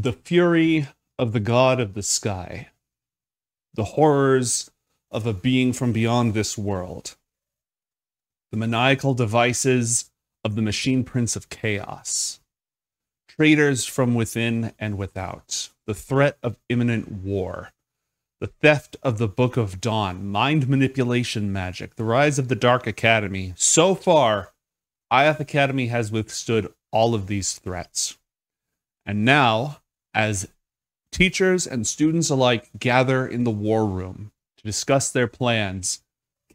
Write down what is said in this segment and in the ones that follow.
The fury of the god of the sky, the horrors of a being from beyond this world, the maniacal devices of the machine prince of chaos, traitors from within and without, the threat of imminent war, the theft of the Book of Dawn, mind manipulation magic, the rise of the Dark Academy. So far, IOTH Academy has withstood all of these threats. And now, as teachers and students alike gather in the war room to discuss their plans,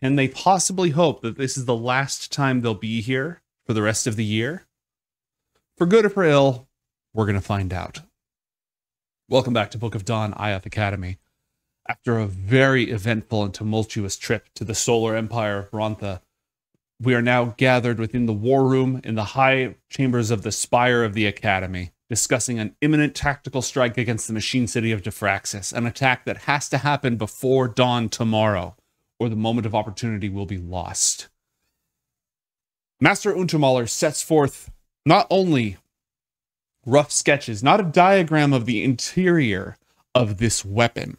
can they possibly hope that this is the last time they'll be here for the rest of the year? For good or for ill, we're going to find out. Welcome back to Book of Dawn, IOTH Academy. After a very eventful and tumultuous trip to the solar empire of Brontha, we are now gathered within the war room in the high chambers of the spire of the Academy, discussing an imminent tactical strike against the machine city of Diffraxus, an attack that has to happen before dawn tomorrow, or the moment of opportunity will be lost. Master Untermaler sets forth not only rough sketches, not a diagram of the interior of this weapon,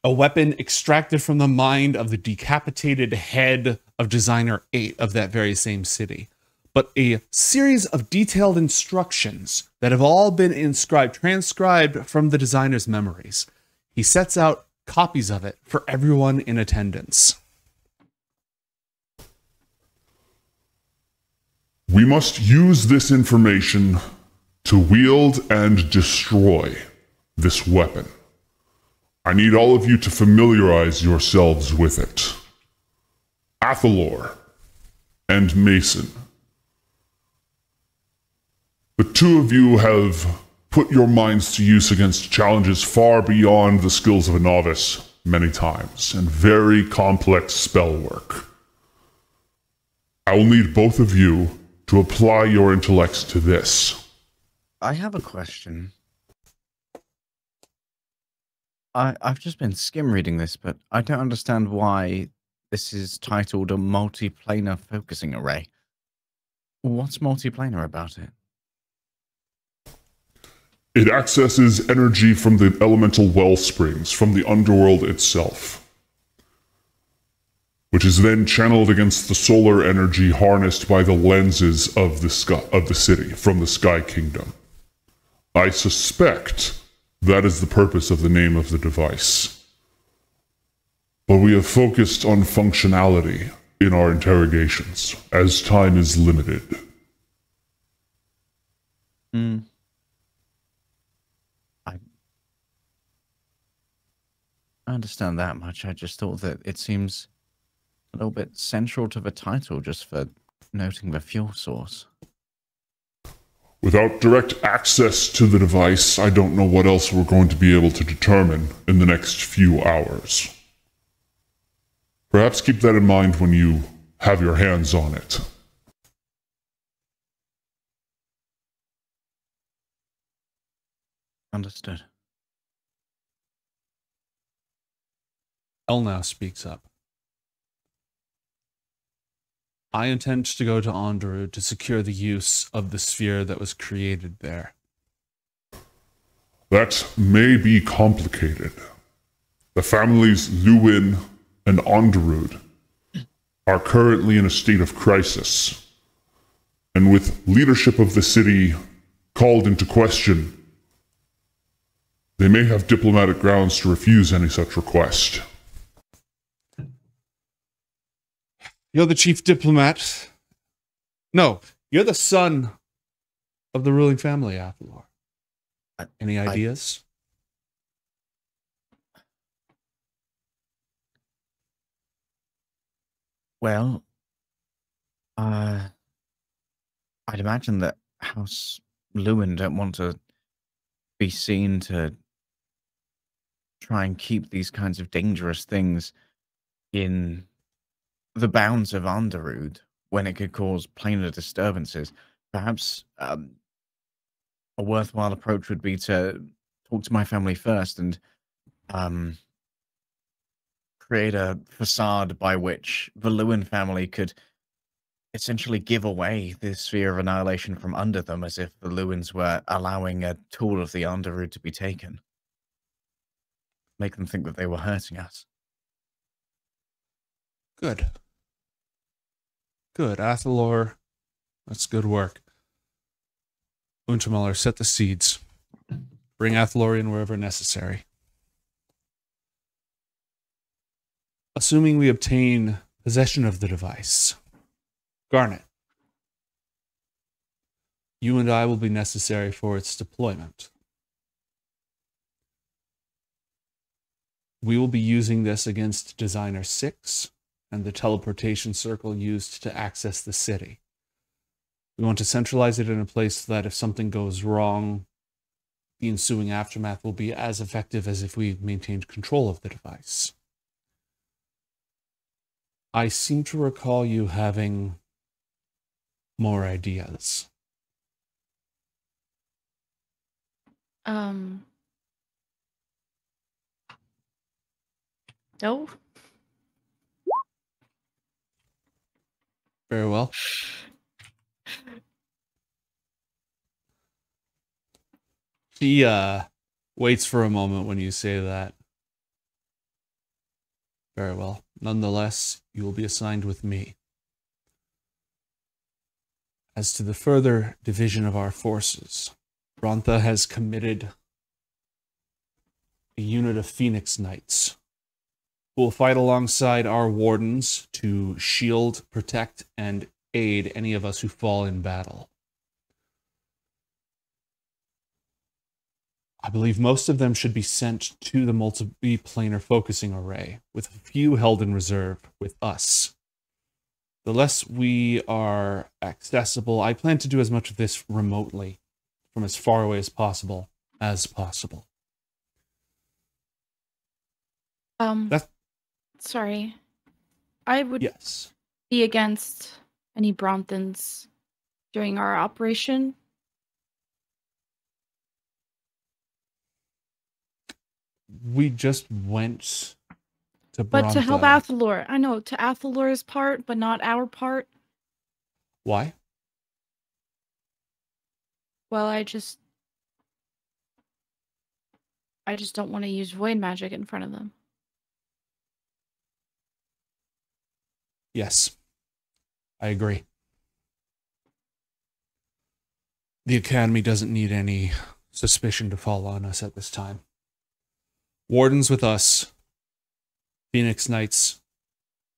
a weapon extracted from the mind of the decapitated head of Designer 8 of that very same city, but a series of detailed instructions that have all been transcribed from the designer's memories. He sets out copies of it for everyone in attendance. We must use this information to wield and destroy this weapon. I need all of you to familiarize yourselves with it. Athalor and Mason. The two of you have put your minds to use against challenges far beyond the skills of a novice many times, and very complex spell work. I will need both of you to apply your intellects to this. I have a question. I've just been skim reading this, but I don't understand why this is titled a multiplanar focusing array. What's multiplanar about it? It accesses energy from the elemental well springs, from the underworld itself, which is then channeled against the solar energy harnessed by the lenses of the city, from the Sky Kingdom. I suspect that is the purpose of the name of the device. But we have focused on functionality in our interrogations, as time is limited. I understand that much. I just thought that it seems a little bit central to the title, just for noting the fuel source. Without direct access to the device, I don't know what else we're going to be able to determine in the next few hours. Perhaps keep that in mind when you have your hands on it. Understood. El now speaks up. I intend to go to Onderud to secure the use of the sphere that was created there. That may be complicated. The families Lewin and Onderud are currently in a state of crisis, and with leadership of the city called into question, they may have diplomatic grounds to refuse any such request. You're the chief diplomat. No, you're the son of the ruling family, Athalor. Any ideas? Well, I'd imagine that House Lewin don't want to be seen to try and keep these kinds of dangerous things in the bounds of Underwood when it could cause planar disturbances. Perhaps a worthwhile approach would be to talk to my family first and create a facade by which the Lewin family could essentially give away the sphere of annihilation from under them as if the Lewins were allowing a tool of the Underroot to be taken. Make them think that they were hurting us. Good. Good. Athalor, that's good work. Untermuller, set the seeds. Bring Athalor in wherever necessary. Assuming we obtain possession of the device, Garnet, you and I will be necessary for its deployment. We will be using this against Designer 6 and the teleportation circle used to access the city. We want to centralize it in a place so that if something goes wrong, the ensuing aftermath will be as effective as if we maintained control of the device. I seem to recall you having more ideas. No. Very well. She waits for a moment when you say that. Very well. Nonetheless, you will be assigned with me. As to the further division of our forces, Brontha has committed a unit of Phoenix Knights who will fight alongside our wardens to shield, protect, and aid any of us who fall in battle. I believe most of them should be sent to the multi-planar focusing array, with a few held in reserve with us. The less we are accessible, I plan to do as much of this remotely, from as far away as possible. Sorry. I would Yes. be against any Bronthans during our operation. We just went to But to help Brontha. Athalor. I know, to Athalor's part, but not our part. Why? Well, I just don't want to use void magic in front of them. Yes. I agree. The Academy doesn't need any suspicion to fall on us at this time. Wardens with us. Phoenix Knights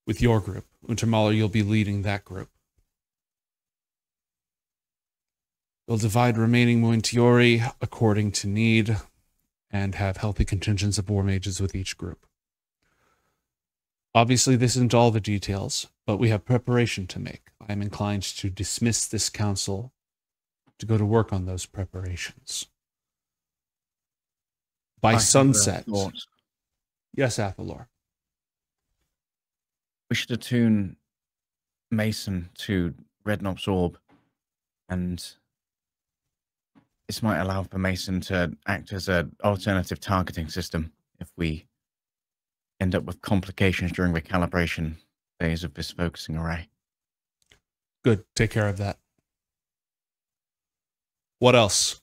with your group. Untermuller, you'll be leading that group. We'll divide remaining Mointiori according to need and have healthy contingents of war mages with each group. Obviously, this isn't all the details, but we have preparation to make. I am inclined to dismiss this council to go to work on those preparations. By sunset. Yes, Athalor. We should attune Mason to Redknop's orb, and this might allow for Mason to act as an alternative targeting system if we end up with complications during the calibration phase of this focusing array. Good. Take care of that. What else?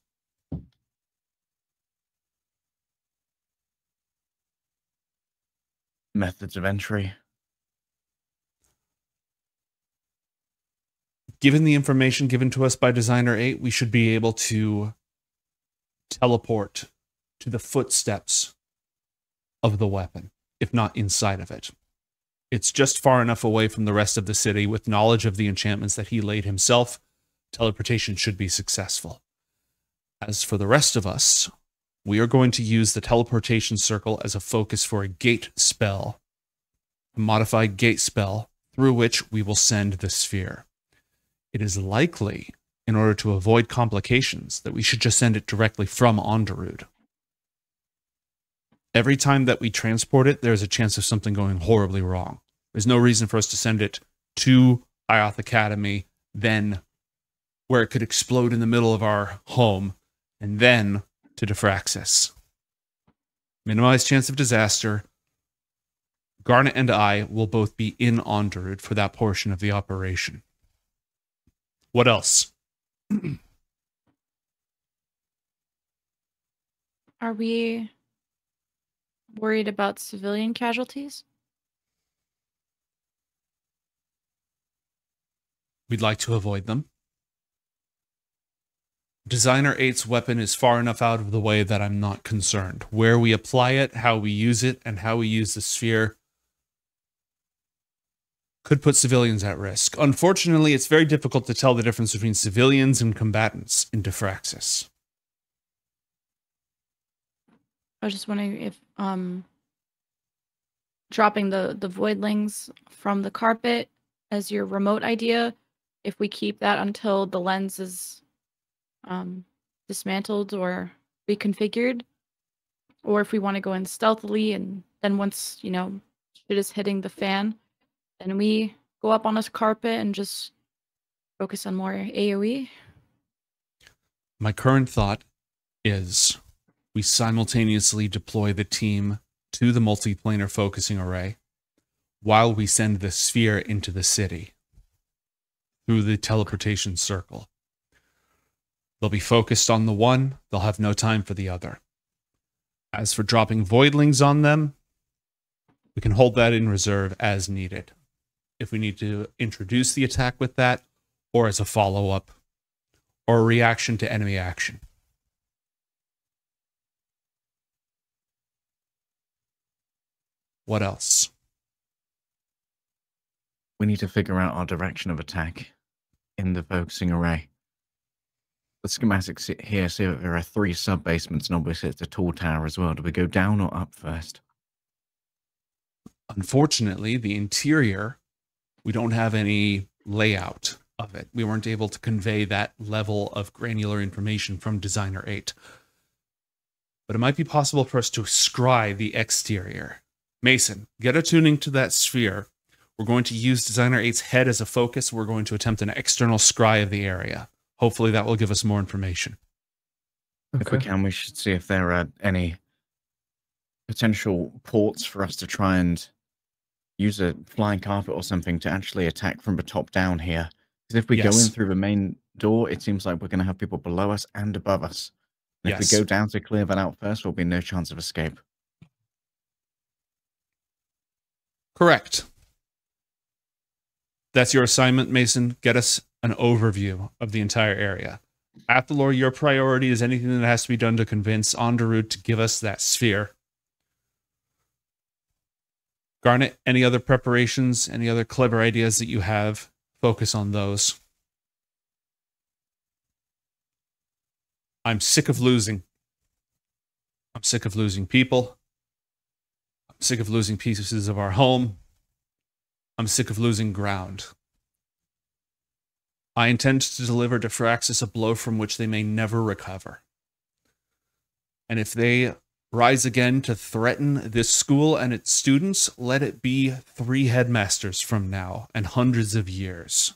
Methods of entry. Given the information given to us by Designer 8, we should be able to teleport to the footsteps of the weapon, if not inside of it. It's just far enough away from the rest of the city with knowledge of the enchantments that he laid himself. Teleportation should be successful. As for the rest of us, we are going to use the teleportation circle as a focus for a gate spell, a modified gate spell through which we will send the sphere. It is likely, in order to avoid complications, that we should just send it directly from Onderud. Every time that we transport it, there's a chance of something going horribly wrong. There's no reason for us to send it to IOTH Academy, then where it could explode in the middle of our home, and then to Diffraxus. Minimize chance of disaster. Garnet and I will both be in Onderud for that portion of the operation. What else? Are we worried about civilian casualties? We'd like to avoid them. Designer 8's weapon is far enough out of the way that I'm not concerned. Where we apply it, how we use it, and how we use the sphere could put civilians at risk. Unfortunately, it's very difficult to tell the difference between civilians and combatants in Diffraxus. I was just wondering if dropping the voidlings from the carpet as your remote idea, if we keep that until the lens is dismantled or reconfigured, or if we want to go in stealthily and then once, you know, shit is hitting the fan, then we go up on a carpet and just focus on more AoE. My current thought is we simultaneously deploy the team to the multiplanar focusing array while we send the sphere into the city through the teleportation circle. They'll be focused on the one, they'll have no time for the other. As for dropping voidlings on them, we can hold that in reserve as needed. If we need to introduce the attack with that, or as a follow-up, or a reaction to enemy action. What else? We need to figure out our direction of attack in the focusing array. The schematics here say that there are 3 sub-basements, and obviously it's a tall tower as well. Do we go down or up first? Unfortunately, the interior, we don't have any layout of it. We weren't able to convey that level of granular information from Designer 8. But it might be possible for us to scry the exterior. Mason, get a tuning to that sphere. We're going to use Designer 8's head as a focus. We're going to attempt an external scry of the area. Hopefully that will give us more information. Okay. If we can, we should see if there are any potential ports for us to try and use a flying carpet or something to actually attack from the top down here. Because if we go in through the main door, it seems like we're going to have people below us and above us. And if we go down to clear that out first, there'll be no chance of escape. Correct. That's your assignment, Mason. Get us an overview of the entire area. Athalor, your priority is anything that has to be done to convince Onderud to give us that sphere. Garnet, any other preparations, any other clever ideas that you have? Focus on those. I'm sick of losing. I'm sick of losing people. I'm sick of losing pieces of our home. I'm sick of losing ground. I intend to deliver Diffraxus a blow from which they may never recover. And if they rise again to threaten this school and its students, let it be 3 headmasters from now and hundreds of years.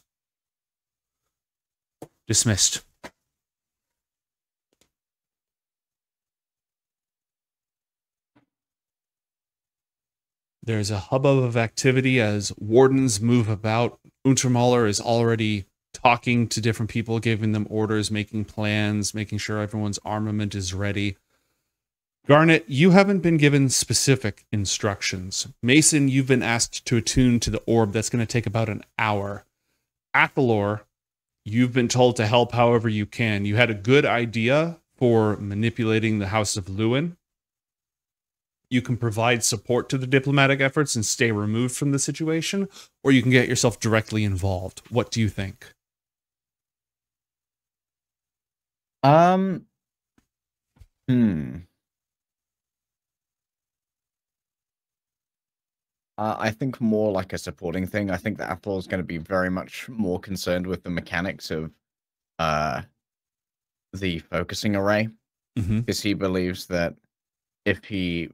Dismissed. There's a hubbub of activity as wardens move about. Untermaler is already talking to different people, giving them orders, making plans, making sure everyone's armament is ready. Garnet, you haven't been given specific instructions. Mason, you've been asked to attune to the orb. That's going to take about an hour. Athalor, you've been told to help however you can. You had a good idea for manipulating the House of Lewin. You can provide support to the diplomatic efforts and stay removed from the situation, or you can get yourself directly involved. What do you think? I think more like a supporting thing. I think that Apple is going to be very much more concerned with the mechanics of the focusing array, because he believes that if he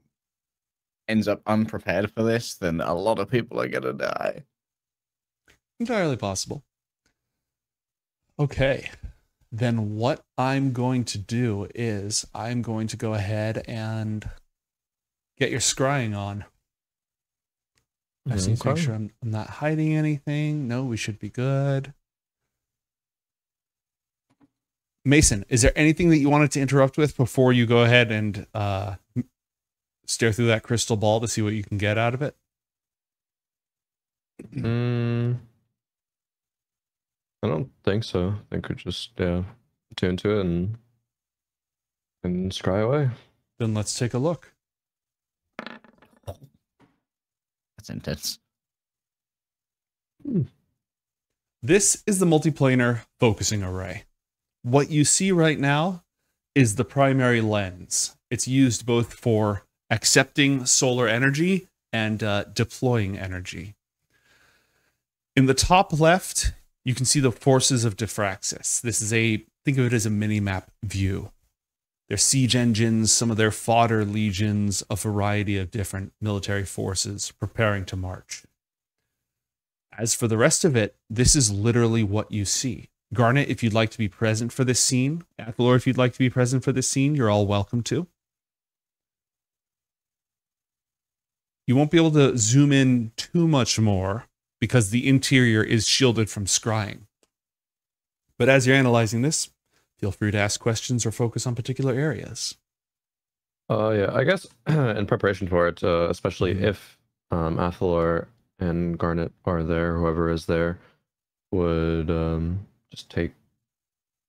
ends up unprepared for this, then a lot of people are going to die. Entirely possible. Okay. Then what I'm going to do is I'm going to go ahead and get your scrying on. I just need to make sure I'm not hiding anything. No, we should be good. Mason, is there anything that you wanted to interrupt with before you go ahead and stare through that crystal ball to see what you can get out of it? I don't think so. I think we just tune to it and scry away. Then let's take a look. That's intense. This is the multiplanar focusing array. What you see right now is the primary lens. It's used both for accepting solar energy and deploying energy. In the top left, you can see the forces of Diffraxus. This is think of it as a mini-map view. Their siege engines, some of their fodder legions, a variety of different military forces preparing to march. As for the rest of it, this is literally what you see. Garnet, if you'd like to be present for this scene, Athalor, if you'd like to be present for this scene, you're all welcome to. You won't be able to zoom in too much more because the interior is shielded from scrying. But as you're analyzing this, feel free to ask questions or focus on particular areas. Yeah, I guess in preparation for it, especially if Athalor and Garnet are there, whoever is there, would just take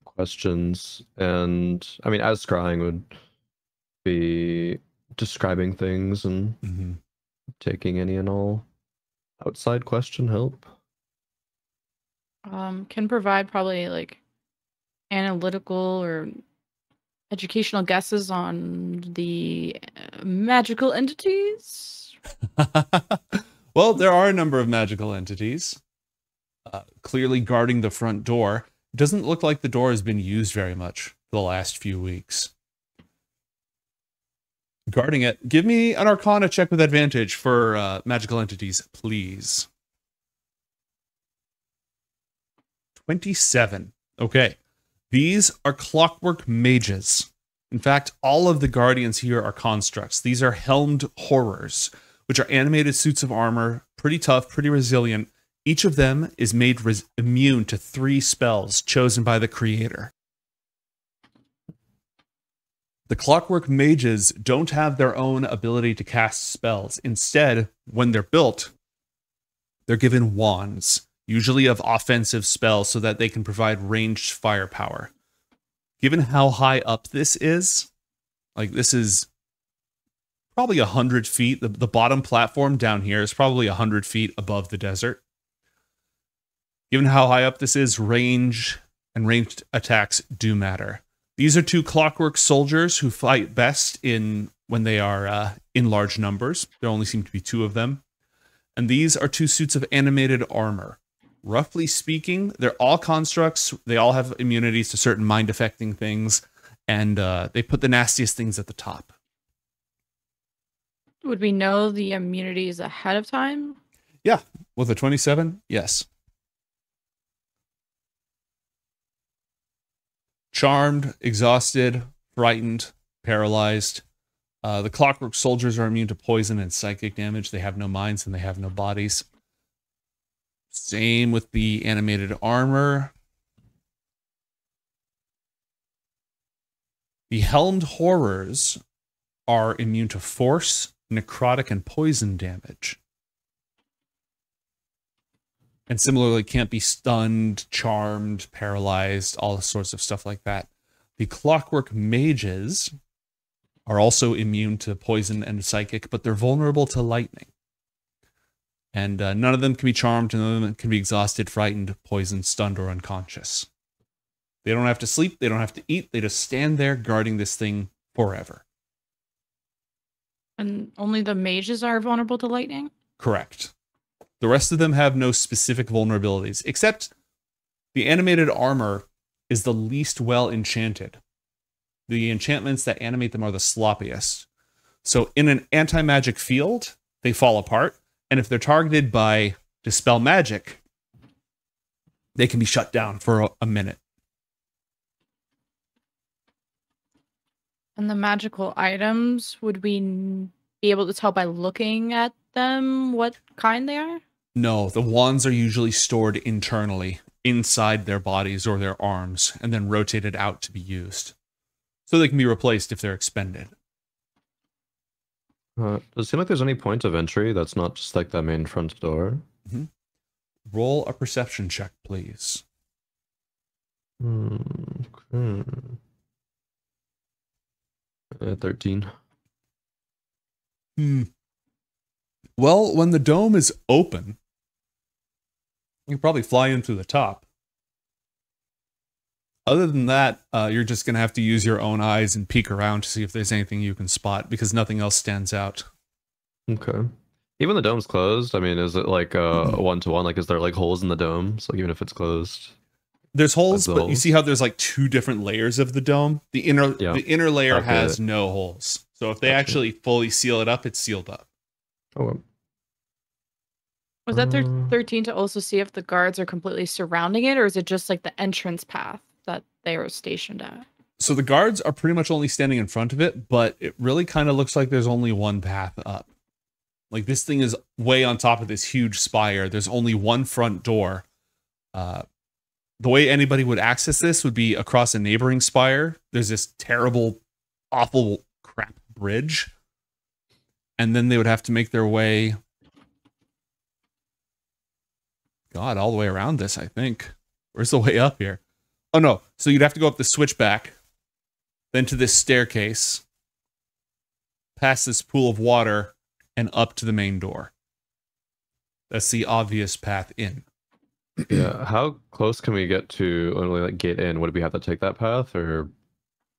questions. And I mean, as scrying would be describing things and taking any and all outside question help. Can provide probably like analytical or educational guesses on the magical entities. Well, there are a number of magical entities clearly guarding the front door. It doesn't look like the door has been used very much for the last few weeks. Guarding it, give me an Arcana check with advantage for magical entities, please. 27. Okay. These are clockwork mages. In fact, all of the guardians here are constructs. These are helmed horrors, which are animated suits of armor, pretty tough, pretty resilient. Each of them is made immune to 3 spells chosen by the creator. The clockwork mages don't have their own ability to cast spells. Instead, when they're built, they're given wands, usually of offensive spells, so that they can provide ranged firepower. Given how high up this is, like this is probably 100 feet. The bottom platform down here is probably 100 feet above the desert. Given how high up this is, range and ranged attacks do matter. These are 2 clockwork soldiers who fight best when they are in large numbers. There only seem to be 2 of them. And these are 2 suits of animated armor. Roughly speaking, they're all constructs. They all have immunities to certain mind-affecting things. And they put the nastiest things at the top. Would we know the immunities ahead of time? Yeah, with a 27, yes. Charmed, exhausted, frightened, paralyzed. The clockwork soldiers are immune to poison and psychic damage. They have no minds and they have no bodies. Same with the animated armor. The helmed horrors are immune to force, necrotic, and poison damage. And similarly, can't be stunned, charmed, paralyzed, all sorts of stuff like that. The clockwork mages are also immune to poison and psychic, but they're vulnerable to lightning. And none of them can be charmed, none of them can be exhausted, frightened, poisoned, stunned, or unconscious. They don't have to sleep, they don't have to eat, they just stand there guarding this thing forever. And only the mages are vulnerable to lightning? Correct. The rest of them have no specific vulnerabilities, except the animated armor is the least well enchanted. The enchantments that animate them are the sloppiest. So in an anti-magic field, they fall apart, and if they're targeted by Dispel Magic, they can be shut down for a minute. And the magical items, would we be able to tell by looking at them what kind they are? No, the wands are usually stored internally inside their bodies or their arms and then rotated out to be used. So they can be replaced if they're expended. Does it seem like there's any point of entry that's not just like the main front door? Mm-hmm. Roll a perception check, please. Okay. 13. Well, when the dome is open, you probably fly in through the top. Other than that, you're just going to have to use your own eyes and peek around to see if there's anything you can spot, because nothing else stands out. Okay. Even the dome's closed. I mean, is it like a one-to-one? Like, is there like holes in the dome? So even if it's closed, there's holes, the but you holes? see how there's like two different layers of the dome. The inner layer Okay. has no holes. So if they Gotcha. actually fully seal it up, it's sealed up. Oh, Was that Um, 13 to also see if the guards are completely surrounding it, or is it just like the entrance path that they are stationed at? So the guards are pretty much only standing in front of it, but it really kind of looks like there's only one path up. Like this thing is way on top of this huge spire. There's only one front door. The way anybody would access this would be across a neighboring spire. There's this terrible, awful crap bridge. And then they would have to make their way, God, all the way around this, I think. Where's the way up here? Oh, no. So you'd have to go up the switchback, then to this staircase, past this pool of water, and up to the main door. That's the obvious path in. yeah. How close can we get to when we like get in? Would we have to take that path, or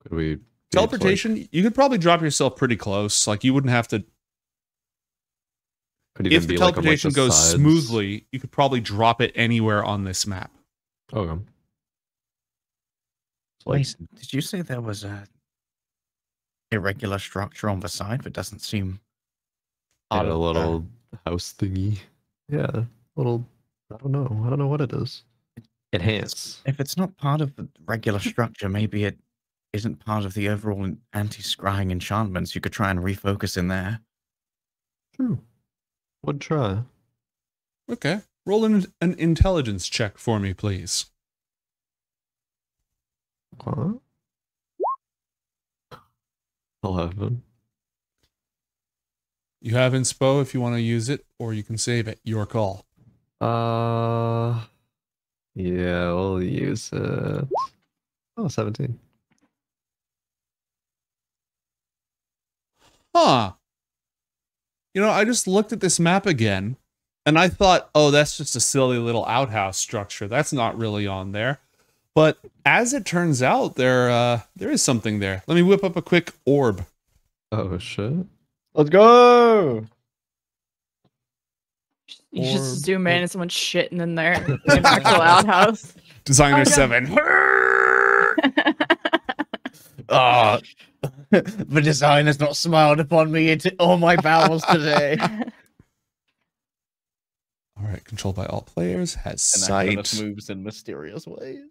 could we be to, like- Teleportation, you could probably drop yourself pretty close. Like, you wouldn't have to... could even If the be like on, like, teleportation the goes sides? smoothly, you could probably drop it anywhere on this map. Okay. So, like, Mason, did you say there was a irregular structure on the side that doesn't seem yeah, part a of little house thingy. Yeah, little. I don't know what it is. Enhance. If it's not part of the regular structure, maybe it isn't part of the overall anti-scrying enchantments. You could try and refocus in there. True. Would try. Okay. Roll an intelligence check for me, please. Huh? 11. You have inspo if you want to use it, or you can save it. Your call. Yeah, we'll use it. Oh, 17. Huh. You know, I just looked at this map again, and I thought, oh, that's just a silly little outhouse structure. That's not really on there. But as it turns out, there is something there. Let me whip up a quick orb. Oh shit. Let's go. You Or- just zoom in and someone's shitting in there. An actual outhouse. Designer Oh, no. 7. Ah, the design has not smiled upon me into all my bowels today. All right, controlled by all players, has Anachronous sight. moves in mysterious ways.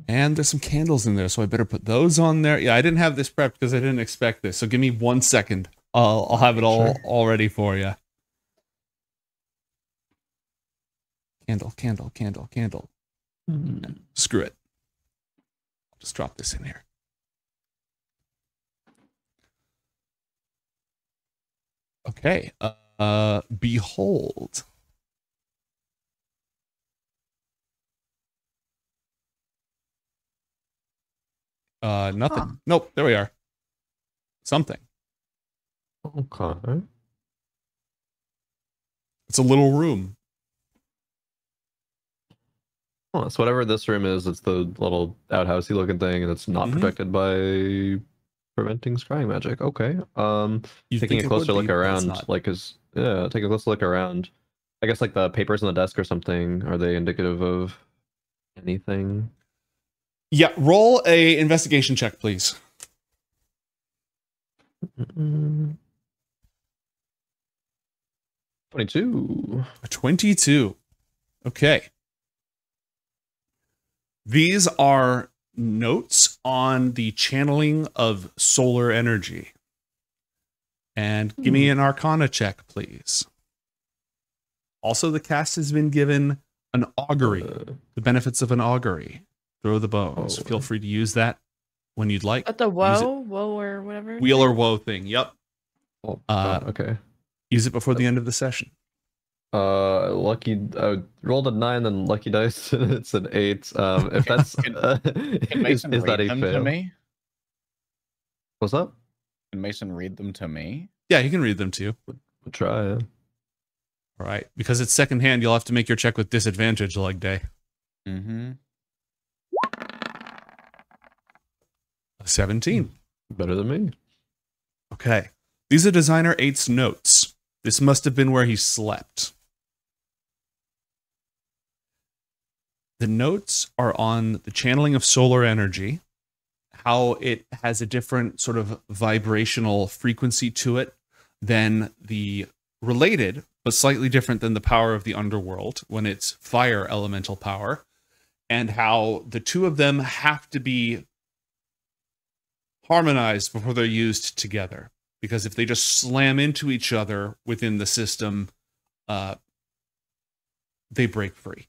And there's some candles in there, so I better put those on there. Yeah, I didn't have this prepped because I didn't expect this. So give me 1 second. I'll have it all ready for you. Candle, candle, candle, candle. Screw it. I'll just drop this in here. Okay. Behold. Nothing. Huh. Nope. There we are. Something. Okay. It's a little room. Oh, so whatever this room is, it's the little outhousey looking thing, and it's not Mhm. protected by preventing scrying magic. Okay. You'd Taking think a it closer would look be, but it's around, not. like, taking a closer look around. I guess like the papers on the desk or something. Are they indicative of anything? Yeah. Roll a investigation check, please. 22. 22. Okay. These are notes on the channeling of solar energy. And give me an Arcana check, please. Also, the cast has been given an augury, the benefits of an augury. Throw the bones. Oh. Feel free to use that when you'd like. At the Use it. woe or whatever. Wheel or woe thing. Yep. Oh, okay. Use it before the end of the session. Lucky. I rolled a 9 and lucky dice. It's an 8. If that's Can is Mason that read a them fail? to me? What's up? Can Mason read them to me? Yeah, you can read them to you. We'll try. Yeah. All right. Because it's secondhand, you'll have to make your check with disadvantage, leg day. Mm-hmm. 17. Better than me. Okay. These are designer 8's notes. This must have been where he slept. The notes are on the channeling of solar energy, how it has a different sort of vibrational frequency to it than the related, but slightly different than the power of the underworld when it's fire elemental power, and how the two of them have to be harmonized before they're used together. Because if they just slam into each other within the system, they break free.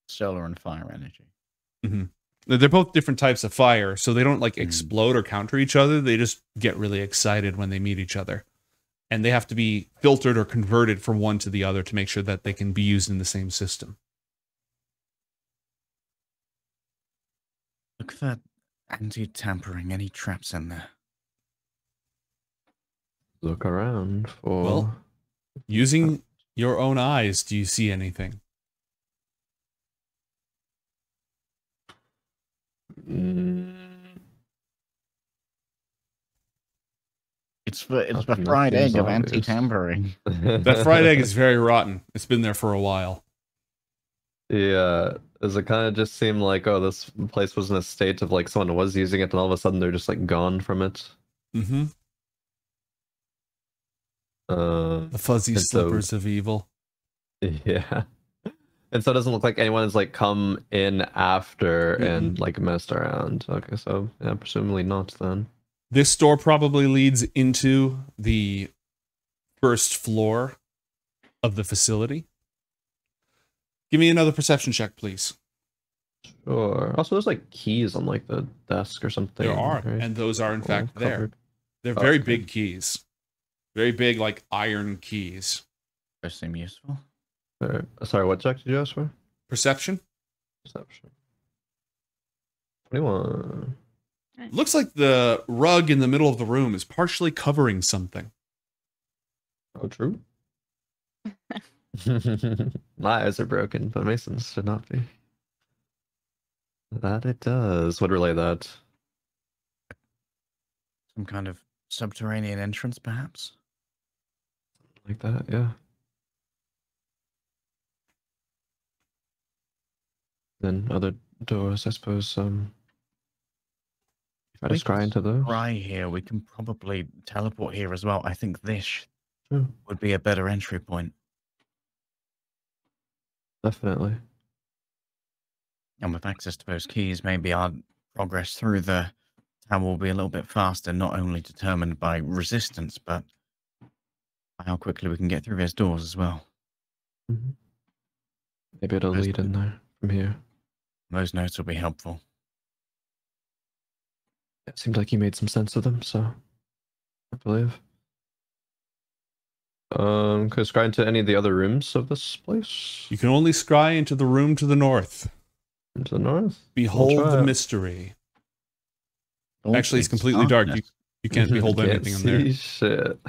Solar and fire energy. Mm-hmm. They're both different types of fire, so they don't like explode or counter each other. They just get really excited when they meet each other. And they have to be filtered or converted from one to the other to make sure that they can be used in the same system. Look for anti-tampering. Any traps in there? Look around for. Well, using your own eyes, do you see anything? It's the Nothing fried seems egg of obvious. anti-tampering. That fried egg is very rotten. It's been there for a while. Yeah, does it kind of just seem like, oh, this place was in a state of like someone was using it and all of a sudden they're just like gone from it? Mm-hmm. The fuzzy and so- slippers of evil. Yeah. And so it doesn't look like anyone has like come in after and like messed around. Okay, so yeah, presumably not then. This door probably leads into the first floor of the facility. Give me another perception check, please. Sure. Also, there's like keys on like the desk or something. There are, right? and those are in fact All there. covered. They're very Okay. big keys. Very big, like iron keys. Those seem useful. All right. Sorry, what check did you ask for? Perception? Perception. 21. Looks like the rug in the middle of the room is partially covering something. Oh, true. My eyes are broken, but Mason's should not be. That it does. Would relay that. Some kind of subterranean entrance, perhaps? Like that, yeah. Then other doors, I suppose. If I just scry into those. Right here, we can probably teleport here as well. I think this Sure. would be a better entry point. Definitely. And with access to those keys, maybe our progress through the tower will be a little bit faster, not only determined by resistance, but by how quickly we can get through those doors as well. Mm-hmm. Maybe it'll Those- lead in there from here. Those notes will be helpful. It seemed like you made some sense of them, so I believe. Could I scry into any of the other rooms of this place? You can only scry into the room to the north. Into the north? Behold try the it. mystery. All Actually, it's things completely dark. darkness. You can't behold Can't anything in there. see shit.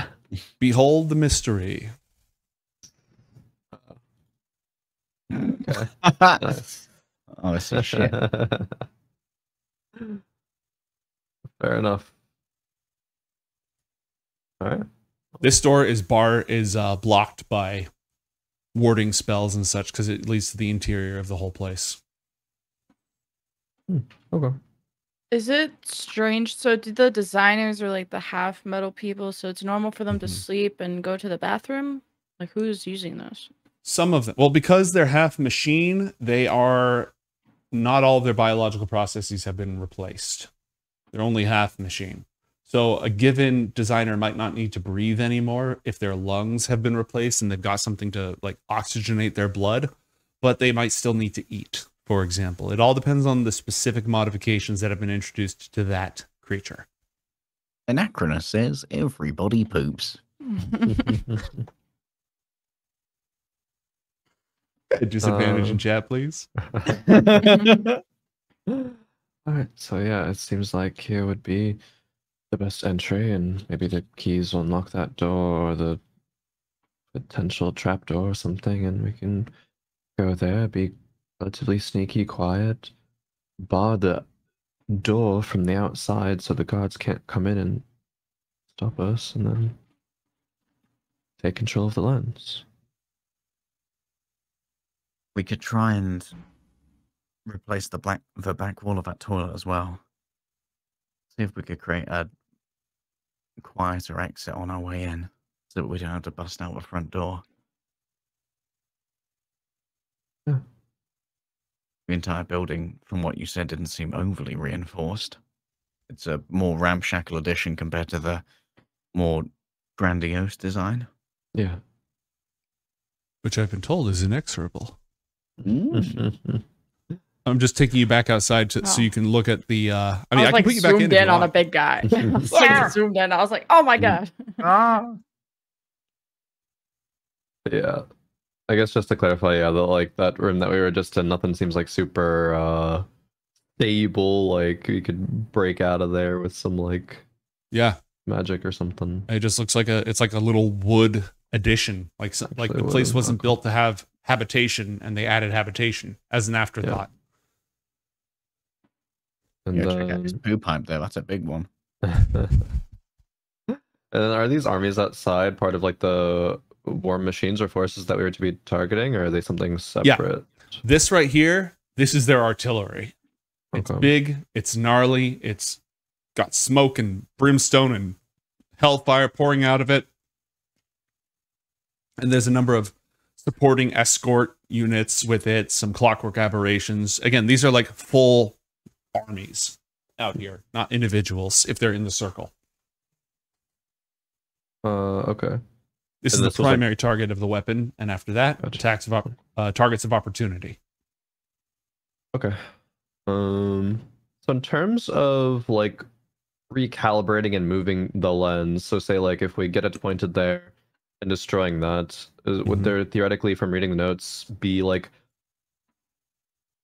Behold the mystery. Okay. Nice. Oh, this is shit. Fair enough. All right. This door is blocked by warding spells and such because it leads to the interior of the whole place. Okay. Is it strange? So, did the designers or like the half metal people? So it's normal for them to Mhm. sleep and go to the bathroom. Like, who's using those? Some of them, well, because they're half machine, they are not all of their biological processes have been replaced. They're only half machine. So a given designer might not need to breathe anymore if their lungs have been replaced and they've got something to like oxygenate their blood, but they might still need to eat, for example. It all depends on the specific modifications that have been introduced to that creature. Anachronous says everybody poops. Disadvantage in chat, please. Alright, so yeah, it seems like here would be the best entry, and maybe the keys will unlock that door or the potential trapdoor or something, and we can go there, be relatively sneaky, quiet, bar the door from the outside so the guards can't come in and stop us, and then take control of the lens. We could try and replace the back wall of that toilet as well. See if we could create a quieter exit on our way in, so that we don't have to bust out the front door. Yeah. The entire building, from what you said, didn't seem overly reinforced. It's a more ramshackle addition compared to the more grandiose design. Yeah. Which I've been told is inexorable. Mm. I'm just taking you back outside so you can look at the. I mean, I can like put you back in. zoomed in on a big guy. I zoomed in. I was like, oh my god. Yeah. I guess just to clarify, yeah, that room that we were just in, nothing seems like super stable. Like we could break out of there with some like magic or something. It just looks like it's like a little wood addition. Like the place wasn't built to have habitation, and they added habitation as an afterthought. And check out this poo pipe there. That's a big one. And are these armies outside part of like the war machines or forces that we were to be targeting, or are they something separate? Yeah. This right here, this is their artillery. It's big, it's gnarly, it's got smoke and brimstone and hellfire pouring out of it. And there's a number of supporting escort units with it, some clockwork aberrations. Again, these are like full armies out here, not individuals if they're in the circle. Okay. This is the primary target of the weapon, and after that, attacks of targets of opportunity. Okay. So in terms of like recalibrating and moving the lens, so say like if we get it pointed there and destroying that, would there theoretically, from reading the notes, be like,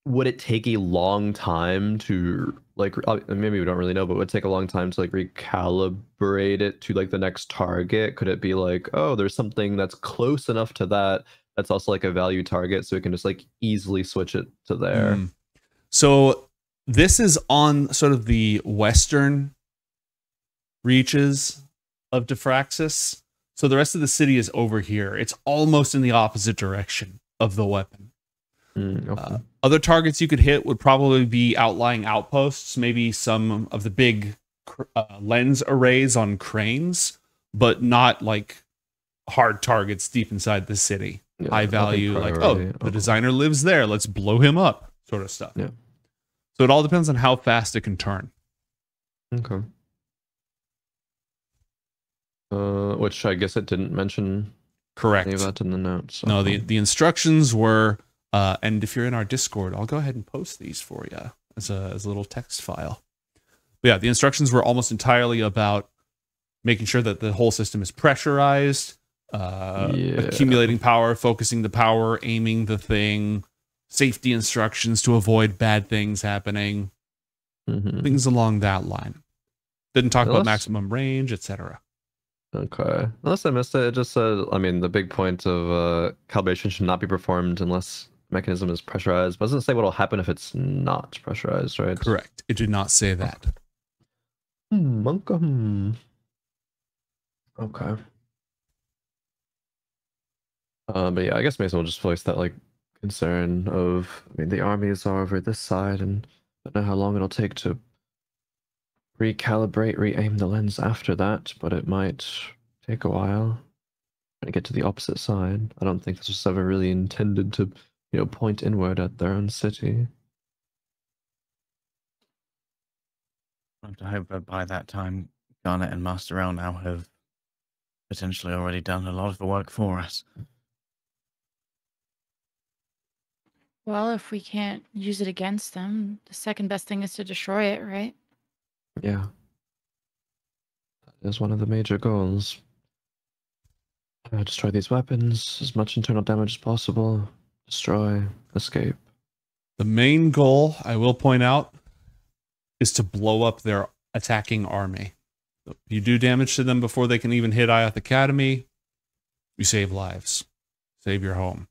would it take a long time to like, maybe we don't really know, but would it take a long time to like recalibrate it to like the next target? Could it be like, oh, there's something that's close enough to that that's also like a value target, so we can just like easily switch it to there? So this is on sort of the western reaches of Diffraxus. So the rest of the city is over here. It's almost in the opposite direction of the weapon. Okay. Other targets you could hit would probably be outlying outposts, maybe some of the big lens arrays on cranes, but not like hard targets deep inside the city. Yeah, high value, like, oh, the designer lives there, let's blow him up, sort of stuff. Yeah. So it all depends on how fast it can turn. Okay. Which I guess it didn't mention. Correct. Any of that in the notes. So. No, the instructions were, and if you're in our Discord, I'll go ahead and post these for you as a little text file. But yeah, the instructions were almost entirely about making sure that the whole system is pressurized, accumulating power, focusing the power, aiming the thing, safety instructions to avoid bad things happening, things along that line. Didn't talk about maximum range, etc. Okay. Unless I missed it, it just said, I mean, the big point of calibration should not be performed unless the mechanism is pressurized. But it doesn't say what will happen if it's not pressurized, right? Correct. It did not say that. Okay. But yeah, I guess Mason will just voice that like concern of, I mean, the armies are over this side, and I don't know how long it'll take to recalibrate, re-aim the lens after that, but it might take a while to get to the opposite side. I don't think this was ever really intended to, you know, point inward at their own city. I have to hope that by that time, Garnet and Master L now have potentially already done a lot of the work for us. Well, if we can't use it against them, the second best thing is to destroy it, right? Yeah. That is one of the major goals. Destroy these weapons, as much internal damage as possible. Destroy, escape. The main goal, I will point out, is to blow up their attacking army. If you do damage to them before they can even hit IOTH Academy, you save lives. Save your home.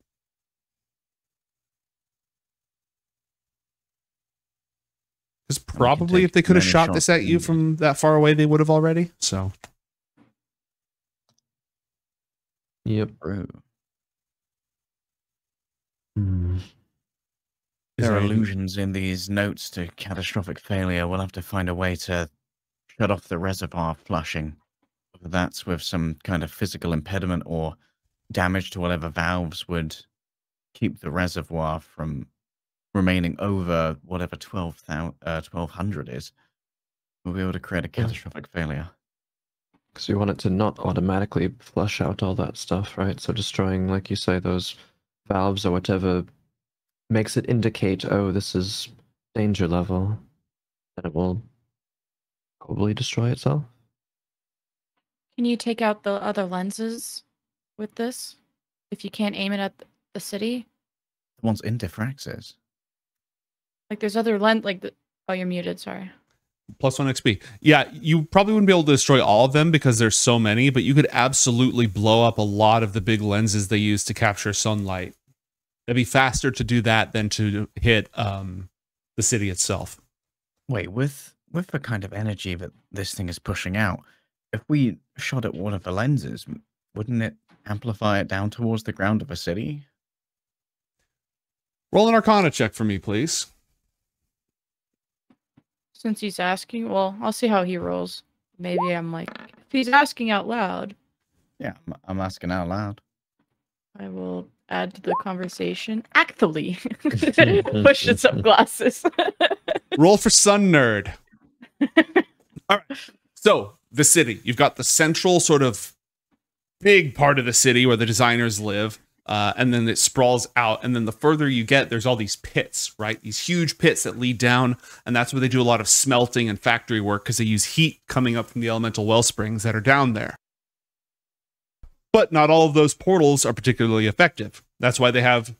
Because probably if they could have shot this at you from that far away, they would have already. So. Yep. Hmm. There are allusions in these notes to catastrophic failure. We'll have to find a way to shut off the reservoir flushing. Whether that's with some kind of physical impediment or damage to whatever valves would keep the reservoir from remaining over whatever 1200 is. We'll be able to create a catastrophic failure. Because we want it to not automatically flush out all that stuff, right? So destroying, like you say, those valves or whatever makes it indicate, oh, this is danger level, then it will probably destroy itself. Can you take out the other lenses with this? If you can't aim it at the city? The ones in Diffraxus. Like there's other oh, you're muted, sorry. +1 XP. Yeah, you probably wouldn't be able to destroy all of them because there's so many, but you could absolutely blow up a lot of the big lenses they use to capture sunlight. It'd be faster to do that than to hit the city itself. Wait, with the kind of energy that this thing is pushing out, if we shot at one of the lenses, wouldn't it amplify it down towards the ground of a city? Roll an Arcana check for me, please. Since he's asking, well, I'll see how he rolls. Maybe I'm like, if he's asking out loud. Yeah, I'm asking out loud. I will add to the conversation. Actually, pushes up glasses. Roll for Sun Nerd. All right. So, the city. You've got the central sort of big part of the city where the designers live. And then it sprawls out. And then the further you get, there's all these pits, right? These huge pits that lead down. And that's where they do a lot of smelting and factory work because they use heat coming up from the elemental well springs that are down there. But not all of those portals are particularly effective. That's why they have,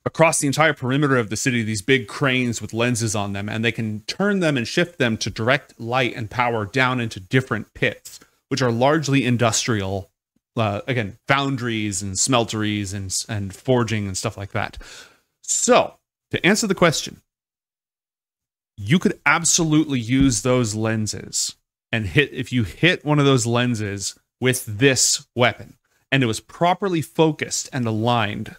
across the entire perimeter of the city, these big cranes with lenses on them. And they can turn them and shift them to direct light and power down into different pits, which are largely industrial. Again, foundries and smelteries and forging and stuff like that. So, to answer the question, you could absolutely use those lenses and if you hit one of those lenses with this weapon and it was properly focused and aligned,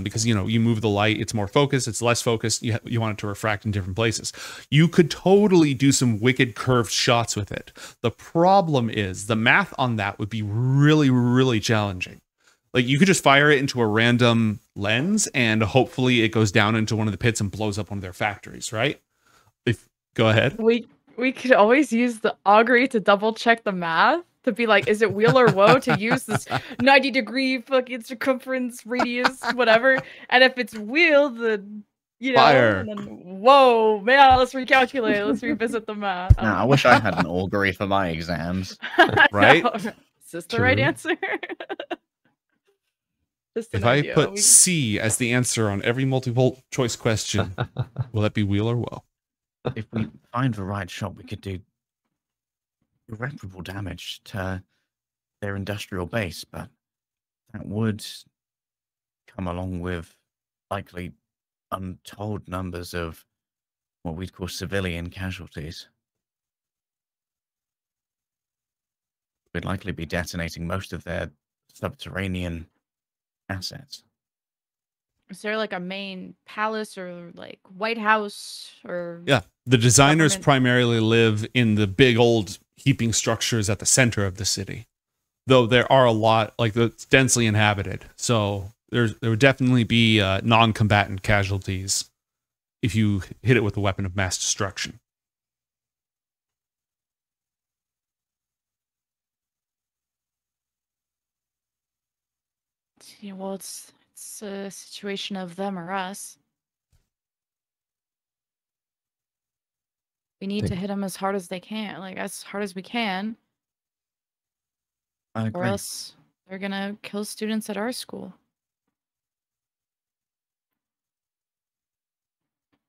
because, you move the light, it's more focused, it's less focused, you want it to refract in different places. You could totally do some wicked curved shots with it. The problem is the math on that would be really, really challenging. Like, you could just fire it into a random lens and hopefully it goes down into one of the pits and blows up one of their factories, right? Go ahead. We could always use the augury to double check the math. To be like, is it wheel or woe to use this 90-degree fucking circumference radius, whatever? And if it's wheel, then, Fire. And then, whoa, man, let's recalculate. Let's revisit the math. Nah, I wish I had an augury for my exams. Right? Is this the right answer? Just an If I idea. put C as the answer on every multiple choice question, will that be wheel or woe? If we find the right shot, we could do irreparable damage to their industrial base, but that would come along with likely untold numbers of what we'd call civilian casualties. We'd likely be detonating most of their subterranean assets. Is there like a main palace or like White House or? Yeah, the designers government? primarily live in the big old heaping structures at the center of the city, though there are a lot, like, it's densely inhabited. So there would definitely be non-combatant casualties if you hit it with a weapon of mass destruction. Yeah, well, it's a situation of them or us. We need to hit them as hard as they can, like as hard as we can, I or agree. else they're gonna kill students at our school.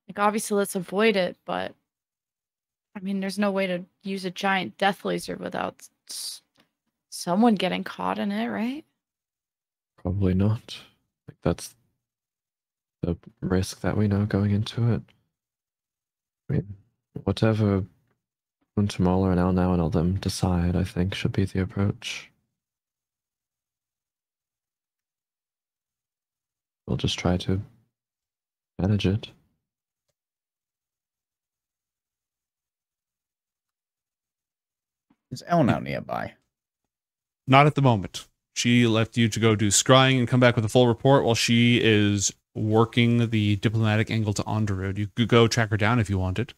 Like, obviously, let's avoid it, but I mean, there's no way to use a giant death laser without someone getting caught in it, right? Probably not. Like that's the risk that we know going into it. I mean, whatever Untamola and now and all them decide, I think, should be the approach. We'll just try to manage it. Is Elle now nearby? Not at the moment. She left you to go do scrying and come back with a full report while she is working the diplomatic angle to Onderud. You could go track her down if you wanted.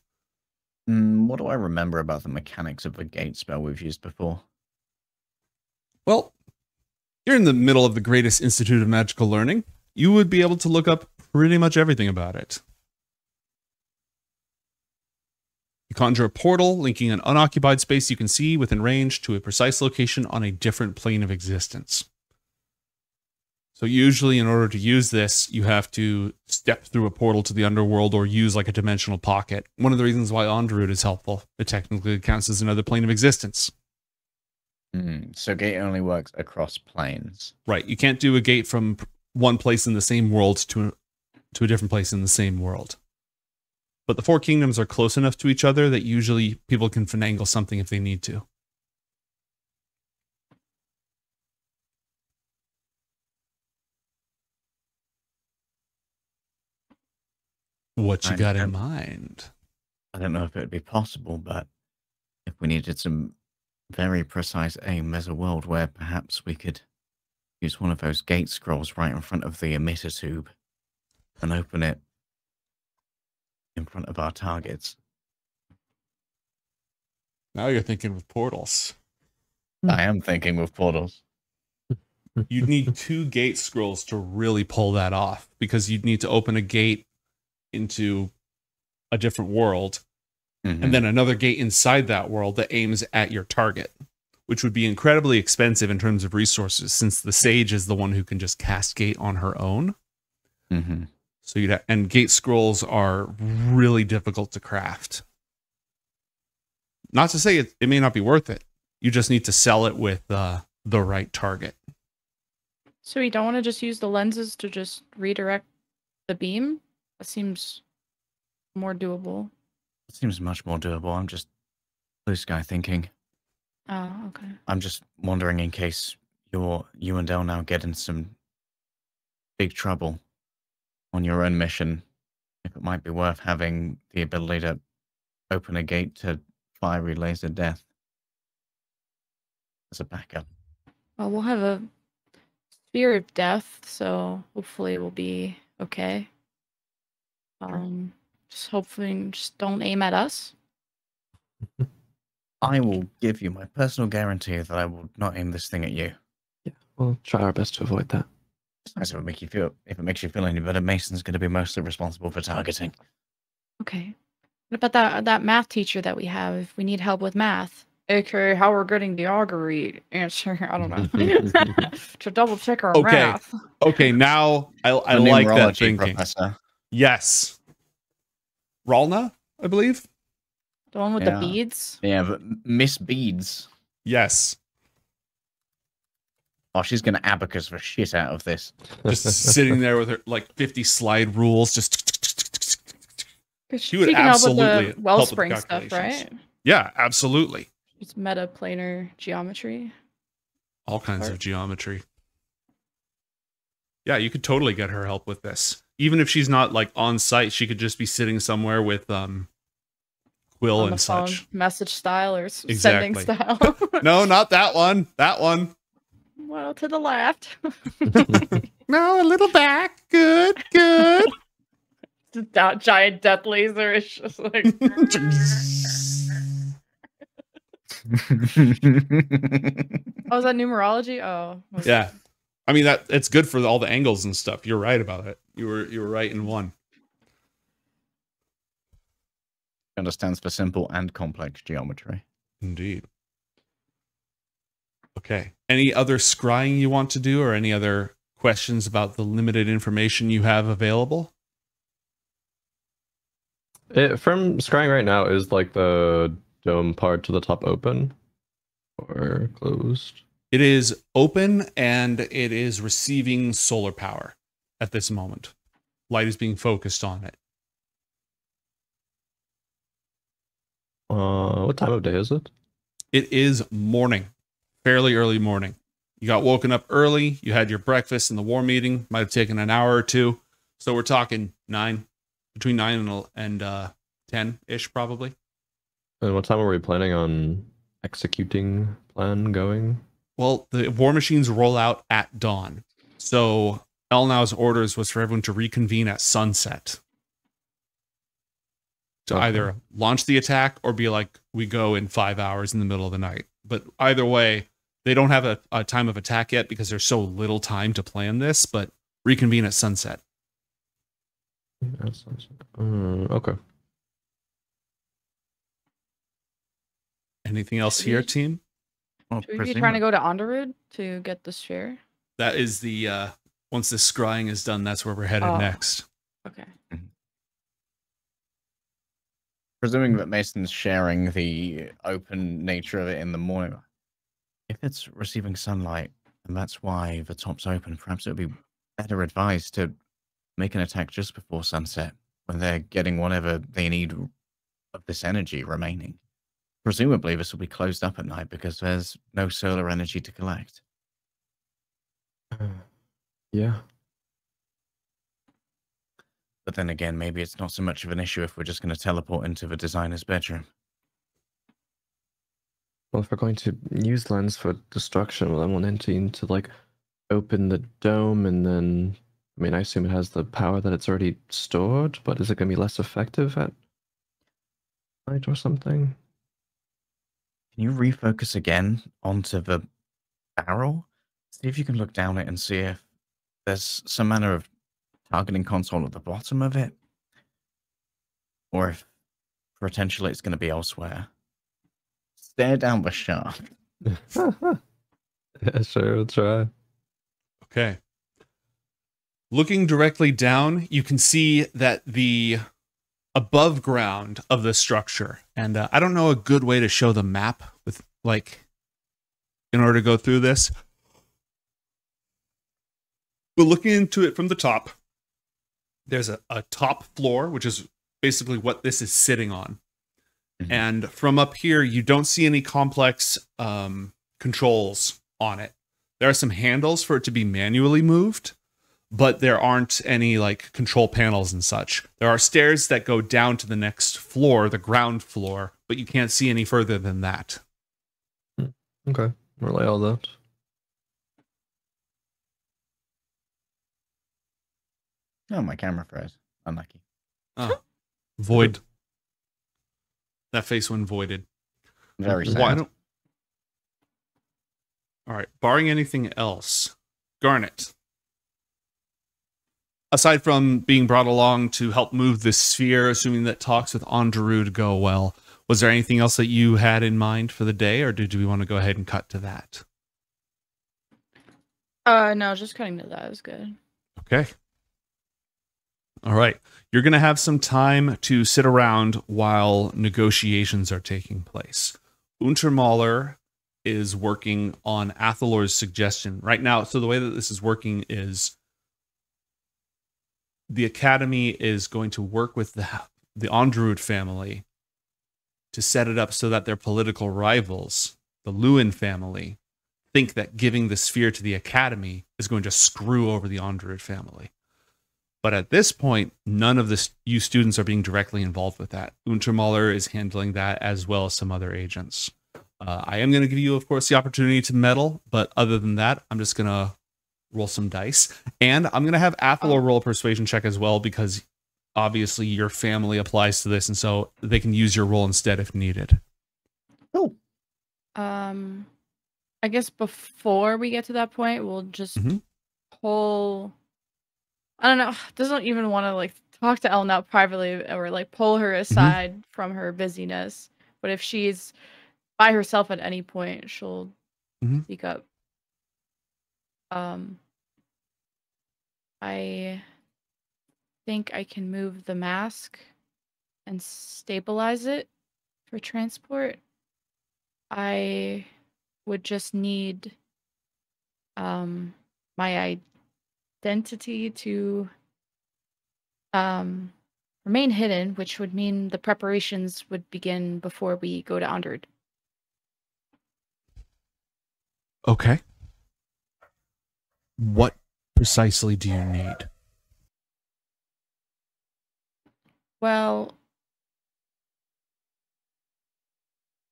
What do I remember about the mechanics of the gate spell we've used before? Well, you're in the middle of the greatest institute of magical learning. You would be able to look up pretty much everything about it. You conjure a portal linking an unoccupied space you can see within range to a precise location on a different plane of existence. So usually in order to use this, you have to step through a portal to the underworld or use like a dimensional pocket. One of the reasons why Onderud is helpful. It technically counts as another plane of existence. So gate only works across planes. Right. You can't do a gate from one place in the same world to a different place in the same world. But the four kingdoms are close enough to each other that usually people can finagle something if they need to. What you got in mind? I don't know if it would be possible, but if we needed some very precise aim, there's a world where perhaps we could use one of those gate scrolls right in front of the emitter tube and open it in front of our targets. Now you're thinking with portals. I am thinking with portals. You'd need 2 gate scrolls to really pull that off, because you'd need to open a gate into a different world, and then another gate inside that world that aims at your target, which would be incredibly expensive in terms of resources, since the sage is the one who can just cast gate on her own. So and gate scrolls are really difficult to craft. Not to say it may not be worth it. You just need to sell it with the right target. So we don't want to just use the lenses to just redirect the beam? That seems more doable. It seems much more doable. I'm just blue sky thinking. Oh, okay. I'm just wondering in case you and Elle now get in some big trouble on your own mission, if it might be worth having the ability to open a gate to fiery laser death as a backup. Well, we'll have a sphere of death, so hopefully it will be okay. Just hopefully just don't aim at us. I will give you my personal guarantee that I will not aim this thing at you. Yeah, we'll try our best to avoid that. It's nice if it makes you feel any better. Mason's going to be mostly responsible for targeting. Okay. What about that math teacher that we have if we need help with math? Okay, how we're getting the augury answer, I don't know. To double check our math. Okay, now I like that thinking. Professor. Yes. Ralna, I believe? The one with the beads? Yeah, but Miss Beads. Yes. Oh, she's going to abacus the shit out of this. Just sitting there with her, like, 50 slide rules, just... She would absolutely help with the wellspring stuff, right? Yeah, absolutely. It's metaplanar geometry. All kinds of geometry. Yeah, you could totally get her help with this. Even if she's not, like, on site, she could just be sitting somewhere with Quill and such. Message style or sending style. No, not that one. That one. Well, to the left. No, a little back. Good, good. That giant death laser is just like... Oh, is that numerology? Oh. Yeah. I mean, it's good for all the angles and stuff. You're right about it. You were right in one. Understands for simple and complex geometry. Indeed. Okay. Any other scrying you want to do, or any other questions about the limited information you have available? From scrying right now, is like the dome part to the top open or closed? It is open and it is receiving solar power at this moment. Light is being focused on it. What time of day is it? It is morning, fairly early morning. You got woken up early. You had your breakfast in the war meeting. Might have taken an hour or two. So we're talking between 9 and 10-ish probably. And what time are we planning on executing plan going? Well, the war machines roll out at dawn. So Elnow's orders was for everyone to reconvene at sunset. To either launch the attack or be like, we go in 5 hours in the middle of the night. But either way, they don't have a time of attack yet because there's so little time to plan this, but reconvene at sunset. Okay. Anything else here, team? Well, Should we be trying to go to Onderud to get the sphere? That is the, once this scrying is done, that's where we're headed next. Okay. Presuming that Mason's sharing the open nature of it in the morning, if it's receiving sunlight and that's why the top's open, perhaps it would be better advised to make an attack just before sunset when they're getting whatever they need of this energy remaining. Presumably this will be closed up at night because there's no solar energy to collect. Yeah. But then again, maybe it's not so much of an issue if we're just going to teleport into the designer's bedroom. Well, if we're going to use lens for destruction, well, I want Entine to like open the dome and then, I mean, I assume it has the power that it's already stored, but is it going to be less effective at night or something? Can you refocus again onto the barrel? See if you can look down it and see if there's some manner of targeting console at the bottom of it, or if potentially it's going to be elsewhere. Stare down the shaft. Yeah, sure, we'll try. Okay. Looking directly down, you can see that the above ground of the structure, and I don't know a good way to show the map with, like, in order to go through this, but looking into it from the top, there's a top floor, which is basically what this is sitting on. Mm-hmm. And from up here, you don't see any complex controls on it. There are some handles for it to be manually moved, but there aren't any like control panels and such. There are stairs that go down to the next floor, the ground floor, but you can't see any further than that. Okay, relay all that. Oh, my camera froze. Unlucky. Oh, void. That face went voided. Very sad. Why don't... All right, barring anything else, Garnet, aside from being brought along to help move this sphere, assuming that talks with Onderud go well, was there anything else that you had in mind for the day, or did we want to go ahead and cut to that? No, just cutting to that is good. Okay. All right. You're going to have some time to sit around while negotiations are taking place. Untermaler is working on Athalor's suggestion right now. So the way that this is working is the Academy is going to work with the Onderud family to set it up so that their political rivals, the Lewin family, think that giving the sphere to the Academy is going to screw over the Onderud family. But at this point, none of you students are being directly involved with that. Untermaler is handling that as well as some other agents. I am going to give you, of course, the opportunity to meddle, but other than that, I'm just going to roll some dice. And I'm going to have Athalor roll a persuasion check as well, because obviously your family applies to this, and so they can use your roll instead if needed. Oh. I guess before we get to that point, we'll just pull. I don't know. Doesn't even want to like talk to Elna privately or like pull her aside from her busyness. But if she's by herself at any point, she'll speak up. I think I can move the mask and stabilize it for transport. I would just need my identity to remain hidden, which would mean the preparations would begin before we go to Underd. Okay. What precisely do you need? Well,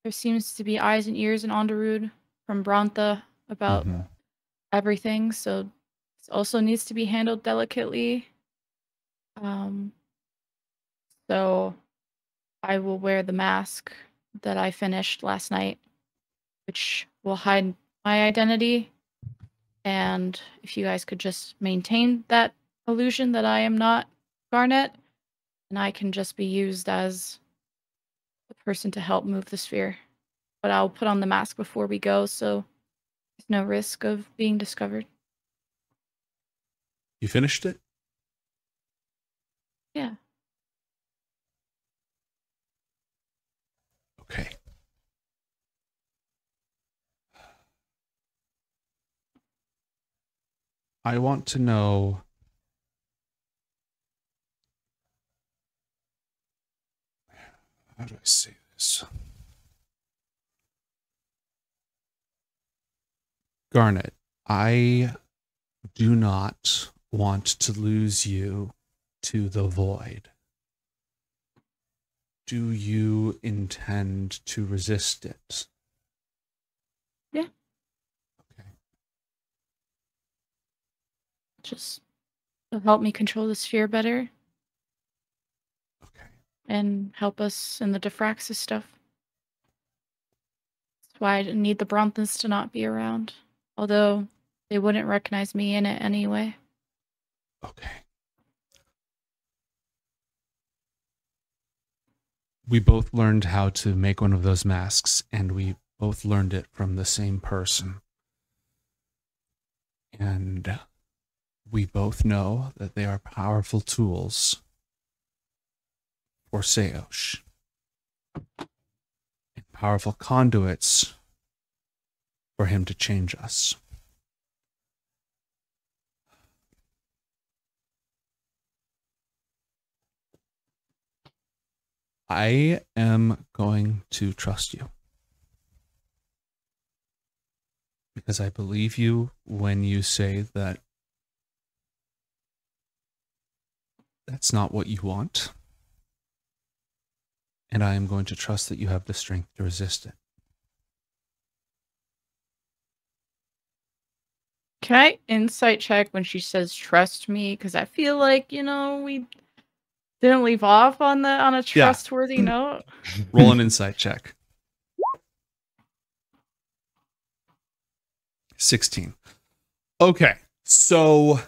there seems to be eyes and ears in Onderud from Brantha about everything, so this also needs to be handled delicately. So I will wear the mask that I finished last night, which will hide my identity. And if you guys could just maintain that illusion that I am not Garnet, and I can just be used as the person to help move the sphere. But I'll put on the mask before we go, so there's no risk of being discovered. You finished it? Yeah. Okay. I want to know how do I say this? Garnet, I do not want to lose you to the void. Do you intend to resist it? Yeah. Okay. Just to help me control the sphere better. Okay. And help us in the Diffraxus stuff. That's why I need the Bronthans to not be around. Although they wouldn't recognize me in it anyway. Okay. We both learned how to make one of those masks, and we both learned it from the same person. And we both know that they are powerful tools for Seosh. And powerful conduits for him to change us. I am going to trust you. Because I believe you when you say that that's not what you want. And I am going to trust that you have the strength to resist it. Can I insight check when she says trust me? Because I feel like, you know, we didn't leave off on a trustworthy note. Roll an insight check. 16. Okay, so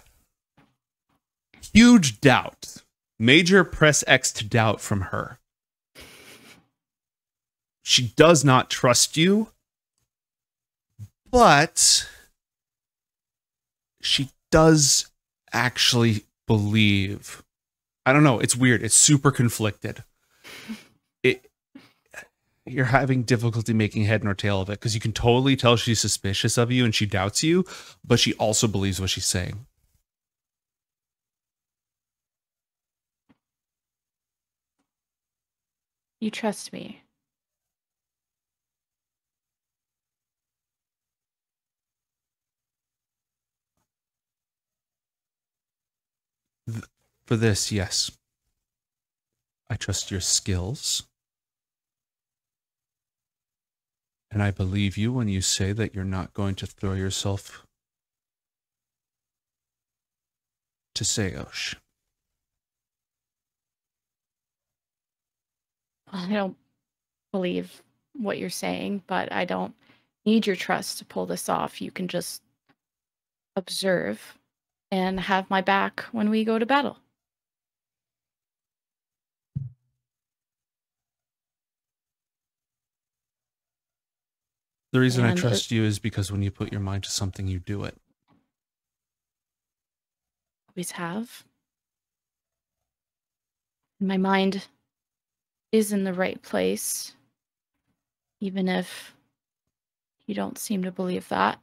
huge doubt. Major press X to doubt from her. She does not trust you, but she does actually believe. I don't know. It's weird. It's super conflicted. You're having difficulty making head nor tail of it because you can totally tell she's suspicious of you and she doubts you, but she also believes what she's saying. You trust me. For this, yes. I trust your skills. And I believe you when you say that you're not going to throw yourself to Seosh. I don't believe what you're saying, but I don't need your trust to pull this off. You can just observe and have my back when we go to battle. The reason I And trust you is because when you put your mind to something, you do it. Always have. My mind is in the right place, even if you don't seem to believe that.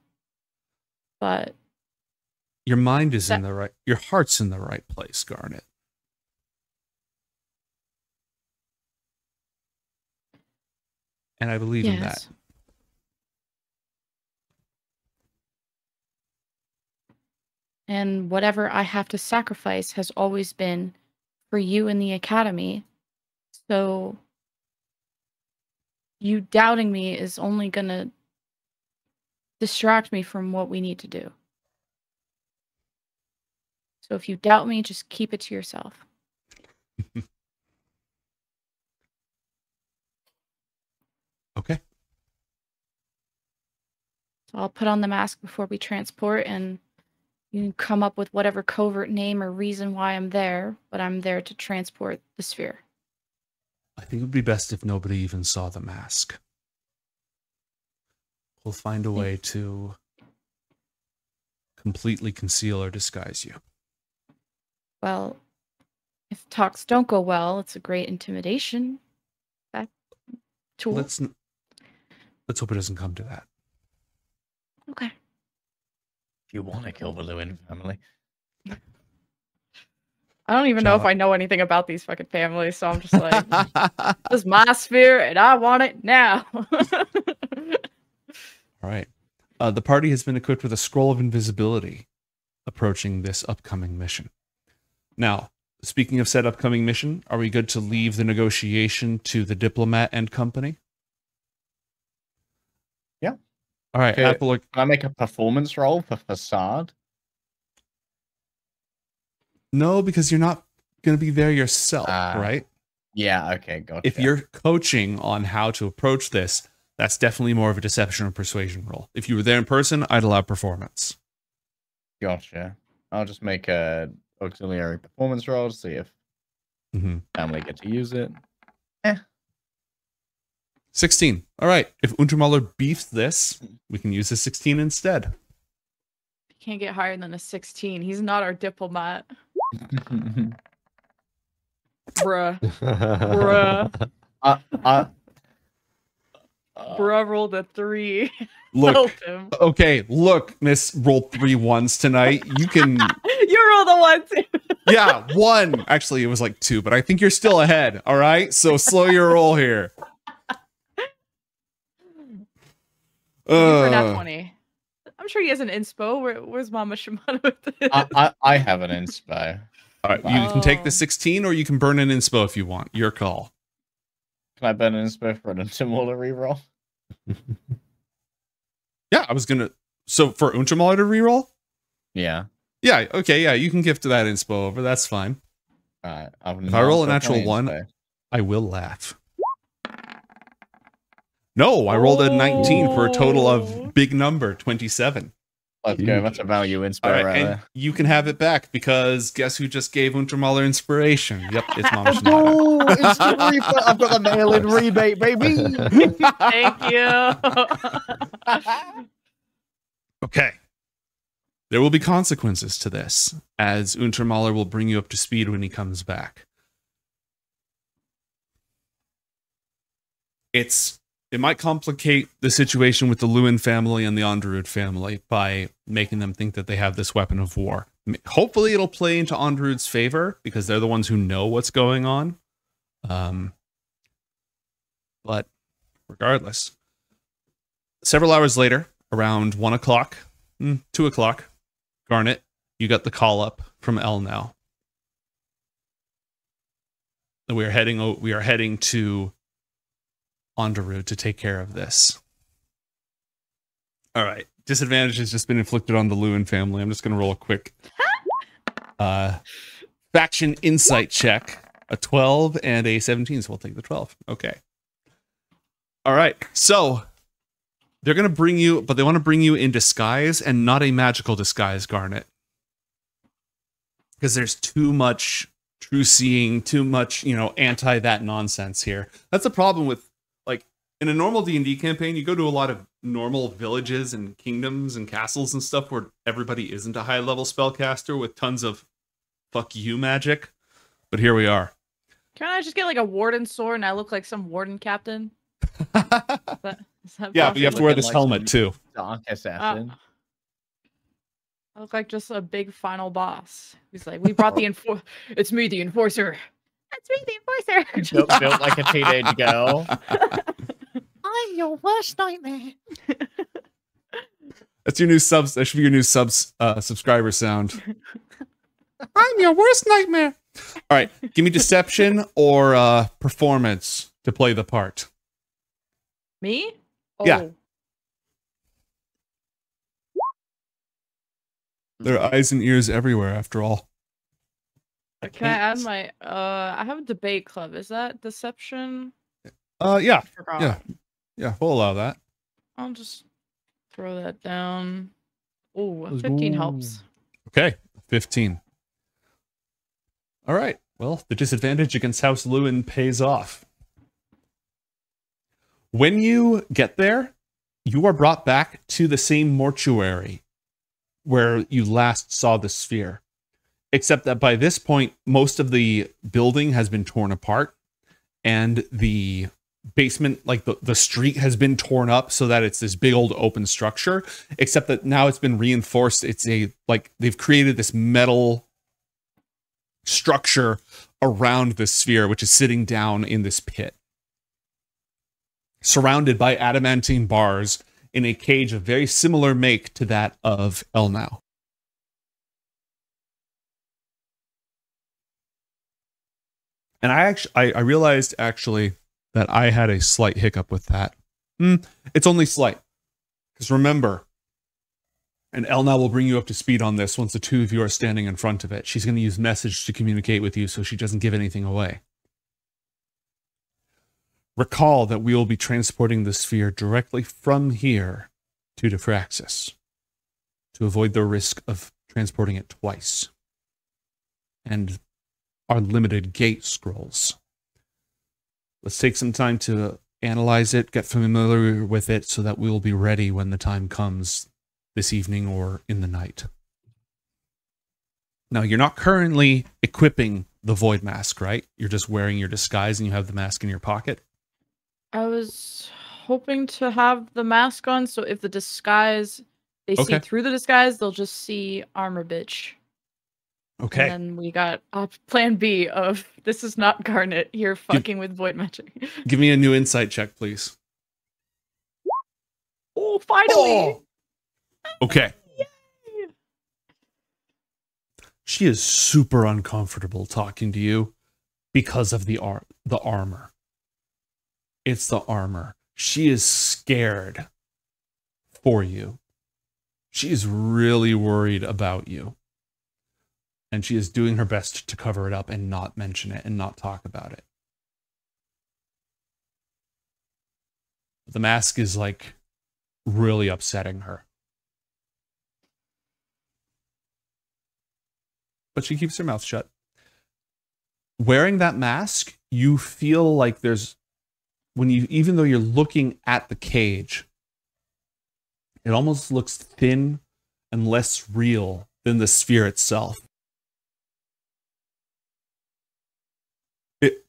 But Your mind is in the right, your heart's in the right place, Garnet. And I believe in that. And whatever I have to sacrifice has always been for you in the academy. So you doubting me is only going to distract me from what we need to do. So if you doubt me, just keep it to yourself. Okay. So I'll put on the mask before we transport, and you can come up with whatever covert name or reason why I'm there, but I'm there to transport the sphere. I think it would be best if nobody even saw the mask. We'll find a way to completely conceal or disguise you. Well, if talks don't go well, it's a great intimidation tool. Let's hope it doesn't come to that. Okay. If you want to kill the Lewin family. I don't even know if I know anything about these fucking families, so I'm just like, this is my sphere, and I want it now. All right. The party has been equipped with a scroll of invisibility approaching this upcoming mission. Now, speaking of said upcoming mission, are we good to leave the negotiation to the diplomat and company? Yeah. All right. Okay. Athalor, Can I make a performance roll for facade? no, because you're not going to be there yourself, right? Yeah, okay, gotcha. If you're coaching on how to approach this, that's definitely more of a deception or persuasion roll. If you were there in person, I'd allow performance. Gotcha. I'll just make a auxiliary performance roll to see if family get to use it. 16. All right. If Untermaler beefs this, we can use a 16 instead. He can't get higher than a 16. He's not our diplomat. Bruh. Bruh. Bruh rolled a 3. Look, Help him. okay, look, Miss rolled 3 ones tonight. You can... You rolled a 1 too. Yeah, 1. Actually, it was like 2, but I think you're still ahead, all right? So slow your roll here. For nat 20. I'm sure he has an inspo. Where's Mama Shimano with this? I have an inspo. All right, you can take the 16 or you can burn an inspo if you want. Your call. Can I burn an inspo for an Untermaler reroll? Yeah, I was gonna. So for Untermaler to reroll? Yeah. Yeah, okay, yeah, you can gift that inspo over. That's fine. Alright. If I roll a natural 1, I will laugh. No, I rolled a 19 for a total of big number, 27. Let's go. That's a value inspo right and there. you can have it back because guess who just gave Untermaler inspiration? Yep, it's Mama Shimano. Oh, it's the rebate. I've got the mail-in rebate, baby. Thank you. Okay. There will be consequences to this, as Untermaler will bring you up to speed when he comes back. It might complicate the situation with the Lewin family and the Onderud family by making them think that they have this weapon of war. Hopefully it'll play into Onderud's favor because they're the ones who know what's going on. But regardless, several hours later, around 1 o'clock, 2 o'clock, Garnet, you got the call up from El now. We are heading to Onderud to take care of this. All right. Disadvantage has just been inflicted on the Lewin family. I'm just going to roll a quick faction insight check. A 12 and a 17, so we'll take the 12. Okay. All right. So they're going to bring you, but they want to bring you in disguise and not a magical disguise, Garnet. because there's too much true seeing, too much, you know, anti that nonsense here. That's the problem with, like, in a normal D&D campaign, you go to a lot of normal villages and kingdoms and castles and stuff where everybody isn't a high level spellcaster with tons of fuck you magic. But here we are. Can I just get like a warden sword and I look like some warden captain? Yeah, but you have to wear this helmet too. Dark assassin. I look like just a big final boss. He's like, we brought the it's me, the enforcer. That's me, the enforcer. Built like a teenage girl. I'm your worst nightmare. That's your new subs. That should be your new subscriber sound. I'm your worst nightmare. All right, give me deception or performance to play the part. Me? Oh. Yeah. There are eyes and ears everywhere, after all. Can I add my I have a debate club. Is that deception? Yeah. Yeah, we'll allow that. I'll just throw that down. Oh, 15 helps. Okay, 15. All right. Well, the disadvantage against House Lewin pays off. When you get there, you are brought back to the same mortuary where you last saw the sphere. Except that by this point, most of the building has been torn apart and the basement, like the street has been torn up so that it's this big old open structure, except that now it's been reinforced. It's like they've created this metal structure around the sphere, which is sitting down in this pit, surrounded by adamantine bars in a cage of very similar make to that of Elnau. And I realized actually that I had a slight hiccup with that. It's only slight. Because remember, and Elnau will bring you up to speed on this once the two of you are standing in front of it. She's going to use message to communicate with you so she doesn't give anything away. Recall that we will be transporting the sphere directly from here to Diffraxus to avoid the risk of transporting it twice. And our limited gate scrolls. Let's take some time to analyze it, get familiar with it, so that we will be ready when the time comes this evening or in the night. Now, you're not currently equipping the Void Mask, right? You're just wearing your disguise and you have the mask in your pocket? I was hoping to have the mask on, so if the disguise, they see through the disguise, they'll just see Armor Bitch. Okay. And then we got plan B of, this is not Garnet, you're fucking with void magic. Give me a new insight check, please. Oh, finally! Oh! Okay. Yay! She is super uncomfortable talking to you because of the armor. It's the armor. She is scared for you. She is really worried about you. And she is doing her best to cover it up and not mention it and not talk about it. The mask is like really upsetting her. But she keeps her mouth shut. Wearing that mask, you feel like there's, even though you're looking at the cage, it almost looks thin and less real than the sphere itself. It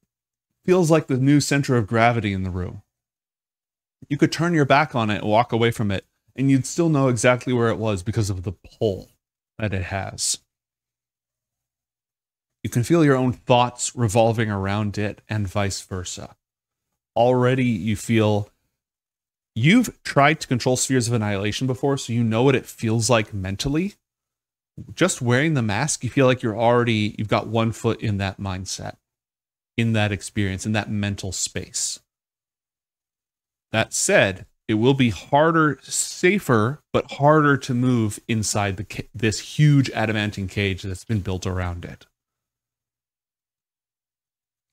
feels like the new center of gravity in the room. You could turn your back on it and walk away from it, and you'd still know exactly where it was because of the pull that it has. You can feel your own thoughts revolving around it and vice versa. Already you feel you've tried to control spheres of annihilation before, so you know what it feels like mentally. Just wearing the mask, you feel like you've got one foot in that mindset, in that experience, in that mental space. That said, it will be harder, safer, but harder to move inside this huge adamantine cage that's been built around it.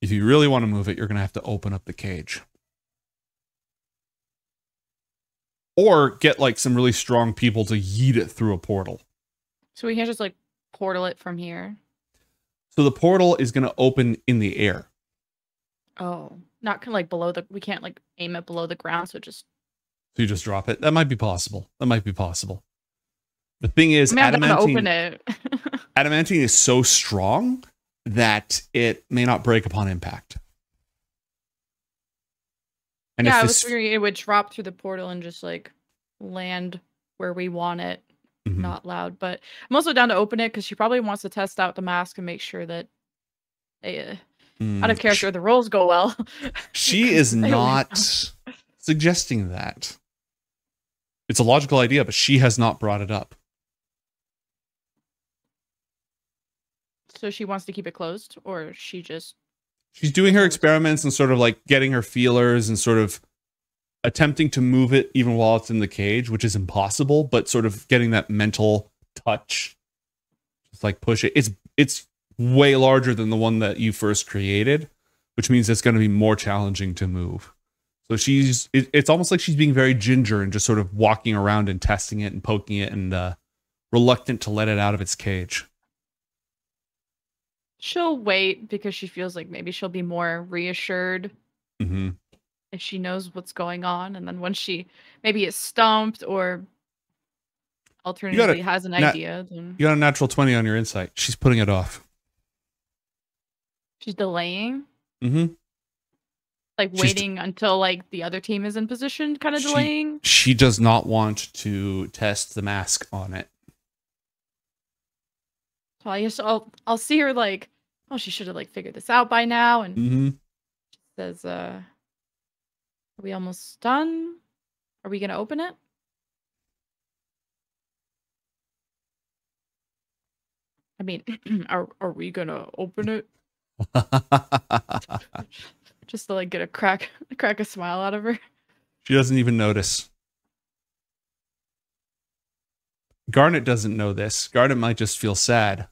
If you really want to move it, you're going to have to open up the cage. Or get like some really strong people to yeet it through a portal. So we can't just like portal it from here? So the portal is going to open in the air. Oh, not kind of like below the. We can't like aim it below the ground, so just. So you just drop it. That might be possible. That might be possible. The thing is, I mean, I'm gonna open adamantine, it. adamantine is so strong that it may not break upon impact. And yeah, if I was this, figuring it would drop through the portal and just like land where we want it. Mhm. Not loud, but I'm also down to open it because she probably wants to test out the mask and make sure that they, out of character, the rolls go well. She is not suggesting that. It's a logical idea, but she has not brought it up. So she wants to keep it closed, or she just. She's doing her experiments and sort of like getting her feelers and sort of attempting to move it even while it's in the cage, which is impossible, but sort of getting that mental touch. Just like push it. It's way larger than the one that you first created, which means it's going to be more challenging to move. So it's almost like she's being very ginger and just sort of walking around and testing it and poking it and reluctant to let it out of its cage. She'll wait because she feels like maybe she'll be more reassured Mm-hmm. if she knows what's going on, and then when she maybe is stumped or alternatively has an idea, then You got a natural 20 on your insight. She's putting it off. she's delaying. Mm-hmm. Like waiting until like the other team is in position, kind of delaying. She does not want to test the mask on it. So I guess I'll see her like, oh, she should have like figured this out by now, and Mm-hmm. she says, "Are we almost done? Are we gonna open it?" I mean, are we gonna open it? Just to like get a crack a smile out of her. She doesn't even notice. Garnet doesn't know this. Garnet might just feel sad.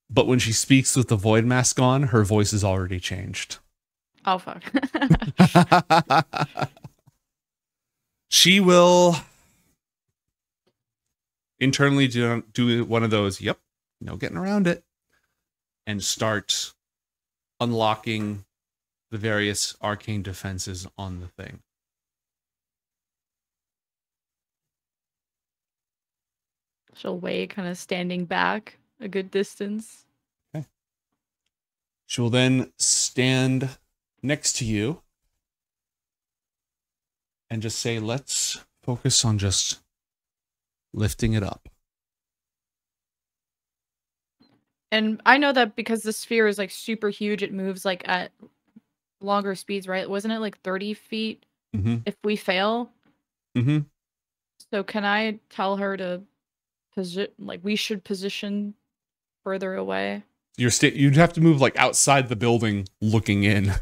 But when she speaks with the void mask on, her voice is already changed. Oh fuck. She will internally do one of those, yep, no getting around it, and start unlocking the various arcane defenses on the thing. She'll wait, kind of standing back a good distance. Okay. She will then stand next to you and just say, let's focus on just lifting it up. And I know that because the sphere is like super huge, it moves like at longer speeds, right? Wasn't it like 30 feet if we fail? Mm-hmm. So can I tell her to like we should position further away? You'd have to move like outside the building looking in.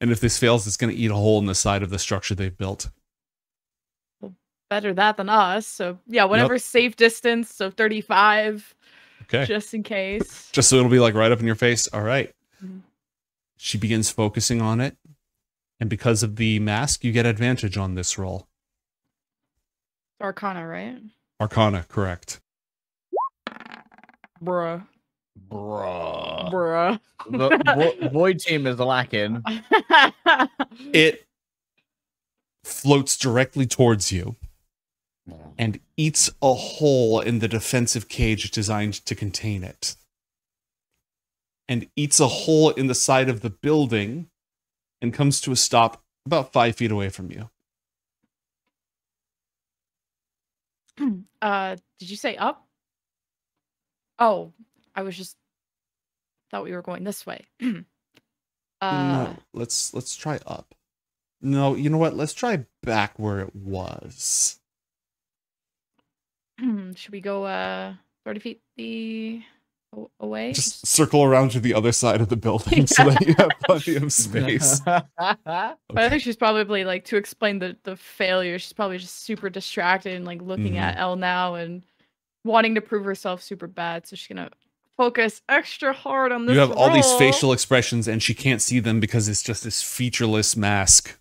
And if this fails, it's going to eat a hole in the side of the structure they've built. Well, better that than us. So yeah, whatever safe distance. So 35. Okay. Just in case. Just so it'll be like right up in your face. All right. Mm-hmm. She begins focusing on it. And because of the mask, you get advantage on this roll. Arcana, right? Arcana, correct. Bruh. Bruh. The void team is lacking. It floats directly towards you and eats a hole in the defensive cage designed to contain it. And eats a hole in the side of the building and comes to a stop about 5 feet away from you. Did you say up? Oh, I was just thought we were going this way. No, let's try up. No, you know what? Let's try back where it was. Should we go 30 feet away? Just circle around to the other side of the building so that you have plenty of space. But I think she's probably like, to explain the failure, she's probably just super distracted and like looking at Elle now and wanting to prove herself super bad. So she's gonna focus extra hard on this. You have all these roll. facial expressions and she can't see them because it's just this featureless mask.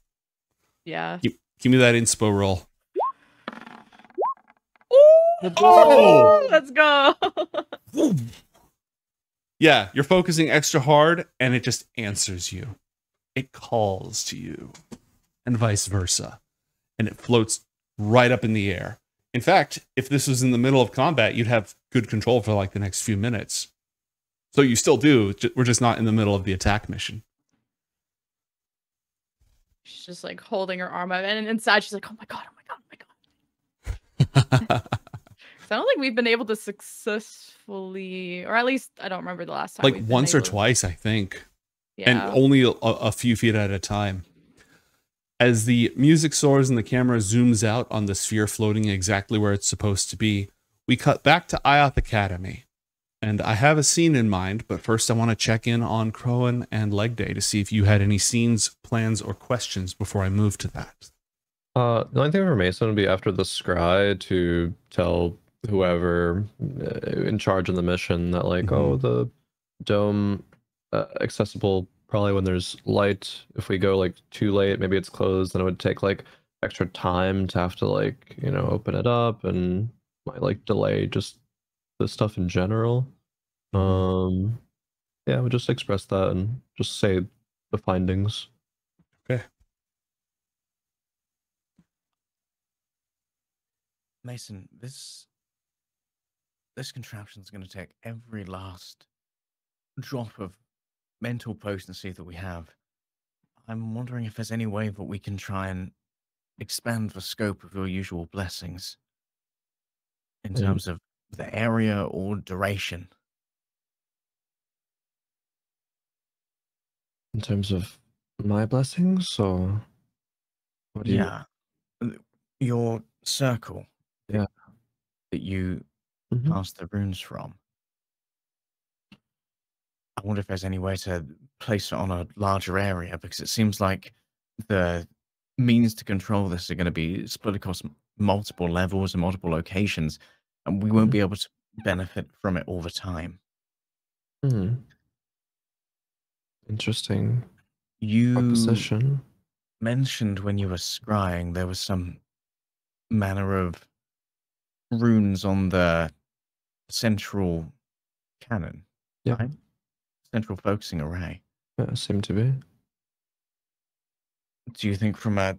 Yeah. Give me that inspo roll. Oh, let's go. Yeah, you're focusing extra hard, and it just answers you. It calls to you, and vice versa. And it floats right up in the air. In fact, if this was in the middle of combat, you'd have good control for like the next few minutes. So you still do. We're just not in the middle of the attack mission. She's just like holding her arm out, and inside she's like, "Oh my god! Oh my god! Oh my god!" So I don't think we've been able to successfully, or at least I don't remember the last time. Like once or twice, I think. Yeah. And only a few feet at a time. As the music soars and the camera zooms out on the sphere floating exactly where it's supposed to be, we cut back to IOTH Academy. And I have a scene in mind, but first I want to check in on Crowan and Leg Day to see if you had any scenes, plans, or questions before I move to that. The only thing for Mason would be after the scry to tell whoever in charge of the mission that like, oh, the dome accessible probably when there's light. If we go like too late, maybe it's closed, then it would take like extra time to have to like, you know, open it up and might like delay just the stuff in general. Yeah, we'll just express that and just say the findings. Okay. Mason, this contraption is going to take every last drop of mental potency that we have. I'm wondering if there's any way that we can try and expand the scope of your usual blessings in terms of the area or duration. In terms of my blessings, or what do you? Yeah, your circle. Yeah, that you pass the runes from. I wonder if there's any way to place it on a larger area, because it seems like the means to control this are going to be split across multiple levels and multiple locations, and we won't be able to benefit from it all the time. Interesting. You proposition. Mentioned when you were scrying there was some manner of runes on the central cannon. Yeah. Right? Central focusing array. Yeah, seem to be. Do you think from a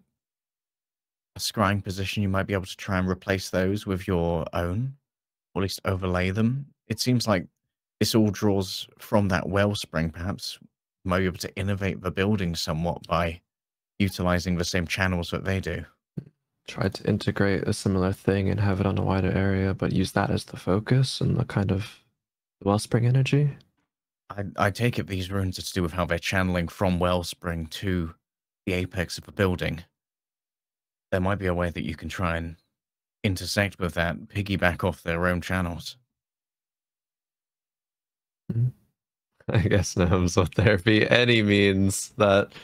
scrying position you might be able to try and replace those with your own? Or at least overlay them? It seems like this all draws from that wellspring. Perhaps you might be able to innovate the building somewhat by utilizing the same channels that they do. Try to integrate a similar thing and have it on a wider area, but use that as the focus and the kind of wellspring energy. I take it these runes are to do with how they're channeling from wellspring to the apex of a building. There might be a way that you can try and intersect with that, piggyback off their own channels. I guess Gnomes, would there be any means that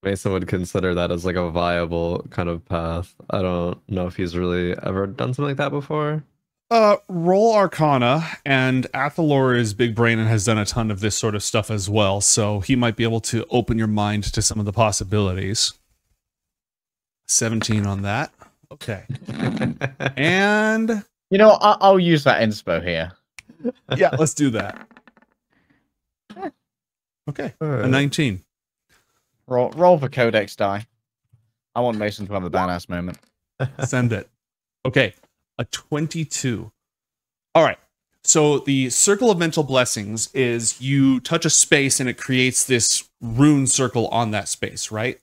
Mason would consider that as like a viable kind of path? I don't know if he's really ever done something like that before. Roll Arcana, and Athalor is big brain and has done a ton of this sort of stuff as well, so he might be able to open your mind to some of the possibilities. 17 on that. Okay. And you know, I'll use that inspo here. Yeah, let's do that. Okay, a 19. Roll the codex die. I want Mason to have a badass moment. Send it. Okay, a 22. All right. So the circle of mental blessings is you touch a space and it creates this rune circle on that space, right?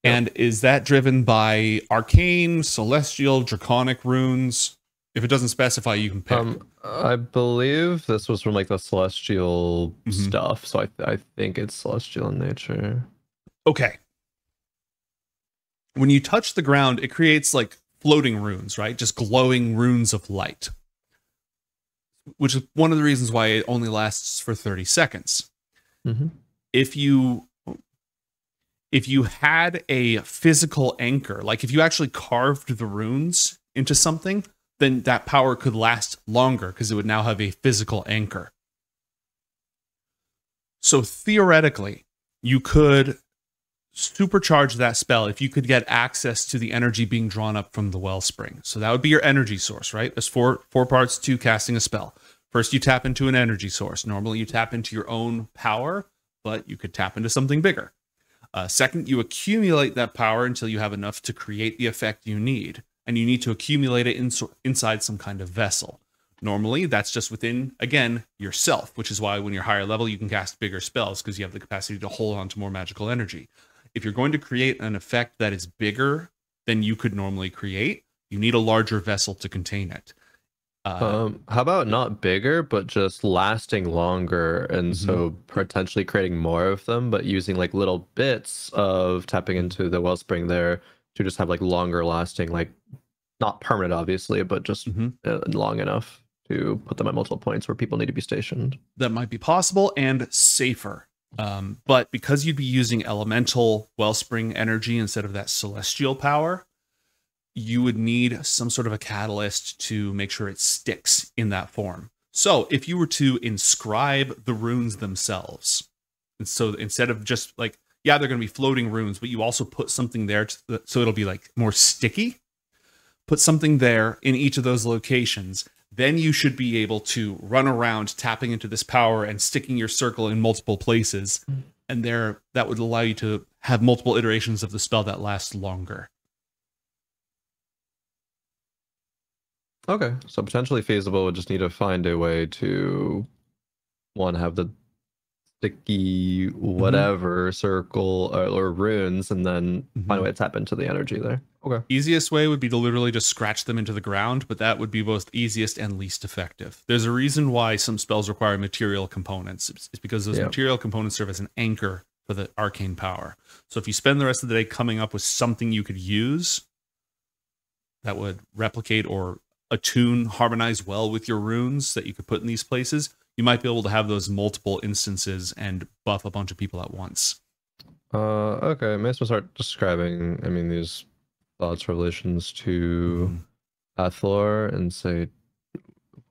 Yep. And is that driven by arcane, celestial, draconic runes? If it doesn't specify, you can pick. I believe this was from like the celestial stuff, so I think it's celestial in nature. Okay. When you touch the ground, it creates like floating runes, right? Just glowing runes of light. Which is one of the reasons why it only lasts for 30 seconds. If you had a physical anchor, like if you actually carved the runes into something, then that power could last longer because it would now have a physical anchor. So theoretically, you could supercharge that spell if you could get access to the energy being drawn up from the wellspring. So that would be your energy source, right? There's four parts to casting a spell. First, you tap into an energy source. Normally, you tap into your own power, but you could tap into something bigger. Second, you accumulate that power until you have enough to create the effect you need. And you need to accumulate it inside some kind of vessel. Normally, that's just within, again, yourself, which is why when you're higher level, you can cast bigger spells because you have the capacity to hold on to more magical energy. If you're going to create an effect that is bigger than you could normally create, you need a larger vessel to contain it. How about not bigger, but just lasting longer, and so potentially creating more of them, but using like little bits of tapping into the wellspring there to just have like longer lasting, like not permanent, obviously, but just long enough to put them at multiple points where people need to be stationed. That might be possible and safer. But because you'd be using elemental wellspring energy instead of that celestial power, you would need some sort of a catalyst to make sure it sticks in that form. So if you were to inscribe the runes themselves, and so instead of just like, yeah, they're going to be floating runes, but you also put something there so it'll be like more sticky, put something there in each of those locations, then you should be able to run around tapping into this power and sticking your circle in multiple places. And that would allow you to have multiple iterations of the spell that last longer. Okay, so potentially feasible. Would just need to find a way to, one, have the sticky whatever circle or runes, and then find a way to tap into the energy there. Okay. Easiest way would be to literally just scratch them into the ground, but that would be both easiest and least effective. There's a reason why some spells require material components. It's because those material components serve as an anchor for the arcane power. So if you spend the rest of the day coming up with something you could use that would replicate or attune, harmonize well with your runes that you could put in these places, you might be able to have those multiple instances and buff a bunch of people at once. Okay, may as well start describing, I mean, these thoughts, revelations to Athalor, and say,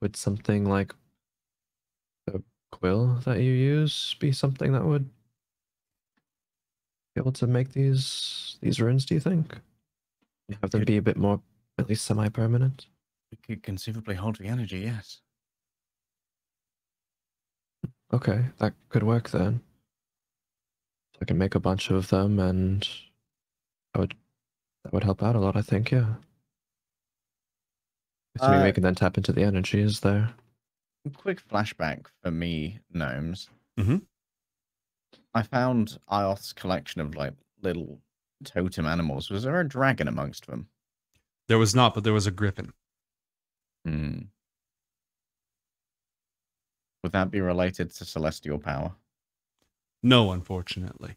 would something like the quill that you use be something that would be able to make these runes, do you think? Have them be a bit more, at least semi-permanent? It could conceivably hold the energy, yes. Okay, that could work then. I can make a bunch of them, and that would help out a lot, I think, yeah. Assuming we can then tap into the energies there. Quick flashback for me, gnomes. Mm-hmm. I found IOTH's collection of like little totem animals. Was there a dragon amongst them? There was not, but there was a griffin. Would that be related to celestial power? No, unfortunately.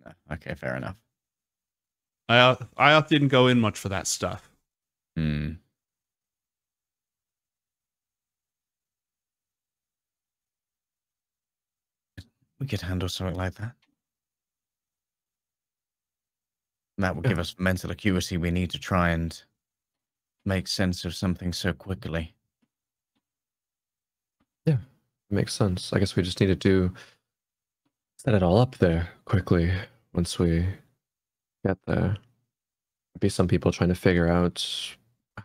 No. Okay, fair enough. IOTH didn't go in much for that stuff. We could handle something like that. That will give us mental acuity we need to try and make sense of something so quickly. Yeah, makes sense. I guess we just need to set it all up there quickly once we get there. Be some people trying to figure out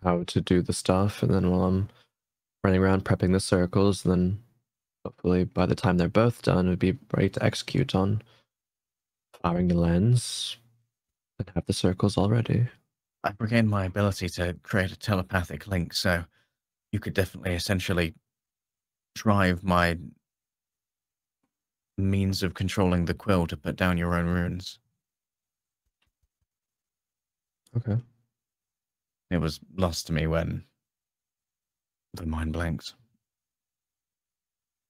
how to do the stuff, and then while I'm running around prepping the circles, and then hopefully by the time they're both done, we'd be ready to execute on firing the lens and have the circles already. I've regained my ability to create a telepathic link, so you could definitely essentially drive my means of controlling the quill to put down your own runes. Okay. It was lost to me when the mind blanks.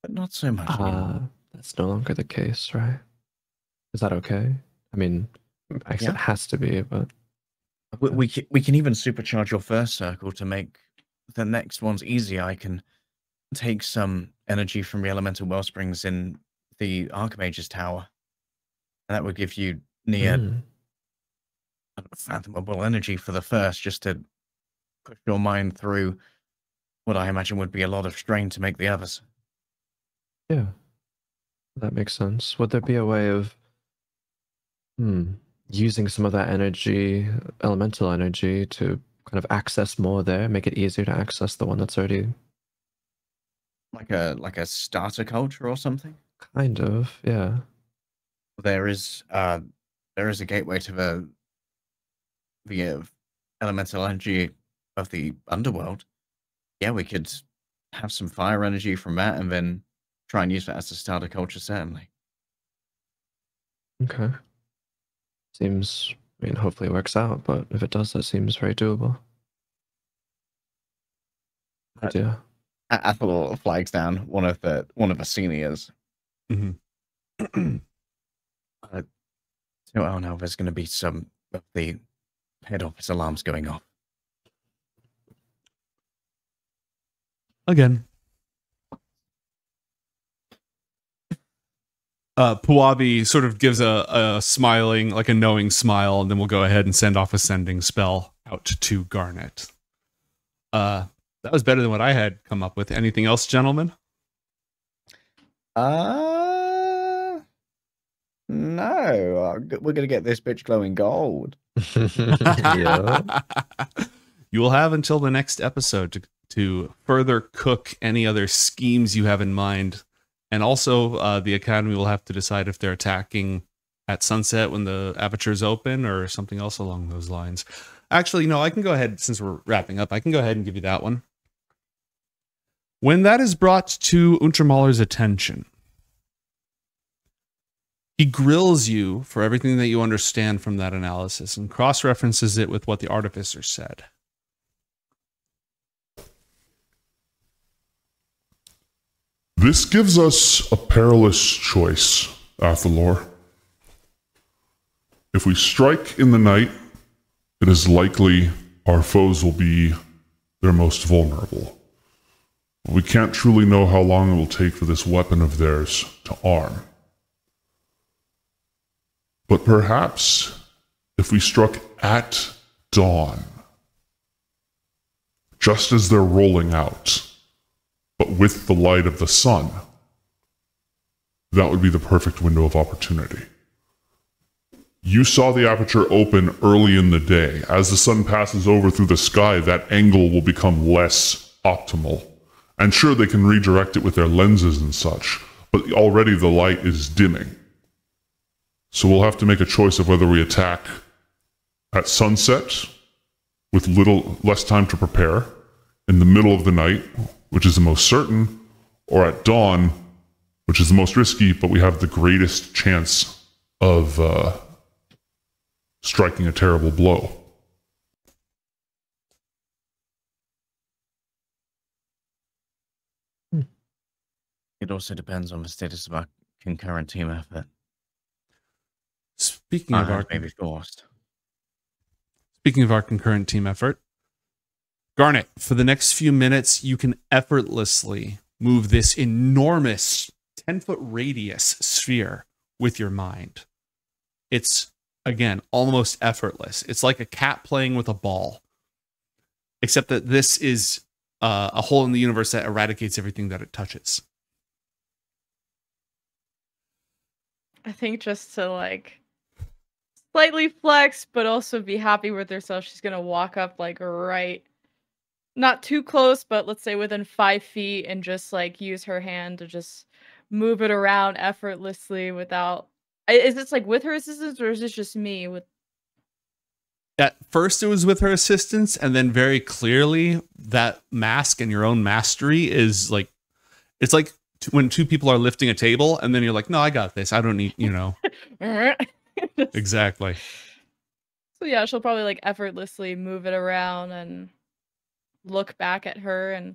But not so much anymore. That's no longer the case, right? Is that okay? I mean, I guess it has to be, but... We can even supercharge your first circle to make the next ones easier. I can take some energy from the elemental wellsprings in the archmages tower, and that would give you near unfathomable energy for the first, just to push your mind through what I imagine would be a lot of strain to make the others. Yeah, that makes sense. Would there be a way of using some of that energy, elemental energy, to kind of access more there, make it easier to access the one that's already like a starter culture or something? Kind of, yeah. There is a gateway to the elemental energy of the underworld. Yeah, we could have some fire energy from that, and then try and use that as a starter culture. Certainly. Okay. Seems, I mean, hopefully it works out, but if it does, that seems very doable. But yeah. Athalor flags down one of the seniors. Mm-hmm. Oh no, there's going to be some of the head office alarms going off. Again. Puavi sort of gives a smiling, like a knowing smile, and then we'll go ahead and send off a sending spell out to Garnet. That was better than what I had come up with. Anything else, gentlemen? No. We're gonna get this bitch glowing gold. Yeah. You will have until the next episode to further cook any other schemes you have in mind. And also, the Academy will have to decide if they're attacking at sunset when the aperture's open or something else along those lines. Actually, no, I can go ahead, since we're wrapping up, I can go ahead and give you that one. When that is brought to Untermaller's attention, he grills you for everything that you understand from that analysis and cross-references it with what the Artificer said. This gives us a perilous choice, Athalor. If we strike in the night, it is likely our foes will be their most vulnerable. We can't truly know how long it will take for this weapon of theirs to arm. But perhaps if we struck at dawn, just as they're rolling out, but with the light of the sun, that would be the perfect window of opportunity. You saw the aperture open early in the day. As the sun passes over through the sky, that angle will become less optimal. And sure, they can redirect it with their lenses and such, but already the light is dimming. So we'll have to make a choice of whether we attack at sunset, with less time to prepare, in the middle of the night, which is the most certain, or at dawn, which is the most risky, but we have the greatest chance of striking a terrible blow. It also depends on the status of our concurrent team effort. Speaking of our concurrent team effort, Garnet, for the next few minutes, you can effortlessly move this enormous 10-foot radius sphere with your mind. It's, again, almost effortless. It's like a cat playing with a ball, except that this is a hole in the universe that eradicates everything that it touches. I think just to like slightly flex, but also be happy with herself, she's gonna walk up like right, not too close, but let's say within 5 feet, and just like use her hand to just move it around effortlessly without. Is this like with her assistance, or is this just me with? At first, it was with her assistance, and then very clearly, that mask and your own mastery is like, it's like when two people are lifting a table, and then you're like, no, I got this. I don't need, you know. Exactly. So yeah, she'll probably like effortlessly move it around and look back at her and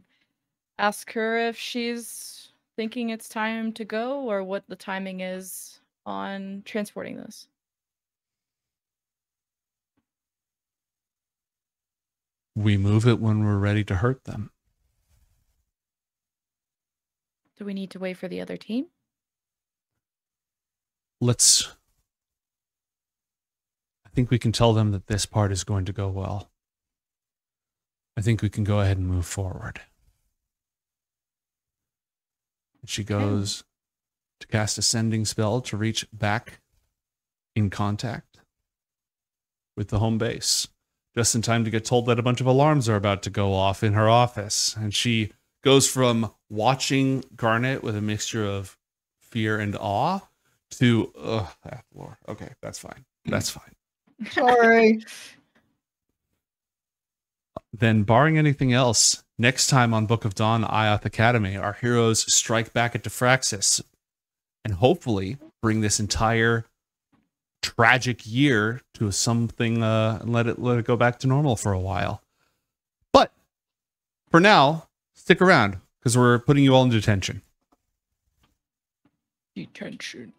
ask her if she's thinking it's time to go, or what the timing is on transporting this. We move it when we're ready to hurt them. Do we need to wait for the other team? I think we can tell them that this part is going to go well. I think we can go ahead and move forward. And she goes to cast a sending spell to reach back in contact with the home base, just in time to get told that a bunch of alarms are about to go off in her office. And she goes from watching Garnet with a mixture of fear and awe to, Athalor. Okay, that's fine. That's fine. Sorry. Then, barring anything else, next time on Book of Dawn, IOTH Academy, our heroes strike back at Diffraxus and hopefully bring this entire tragic year to something and let it go back to normal for a while. But for now, stick around because we're putting you all in detention. Detention.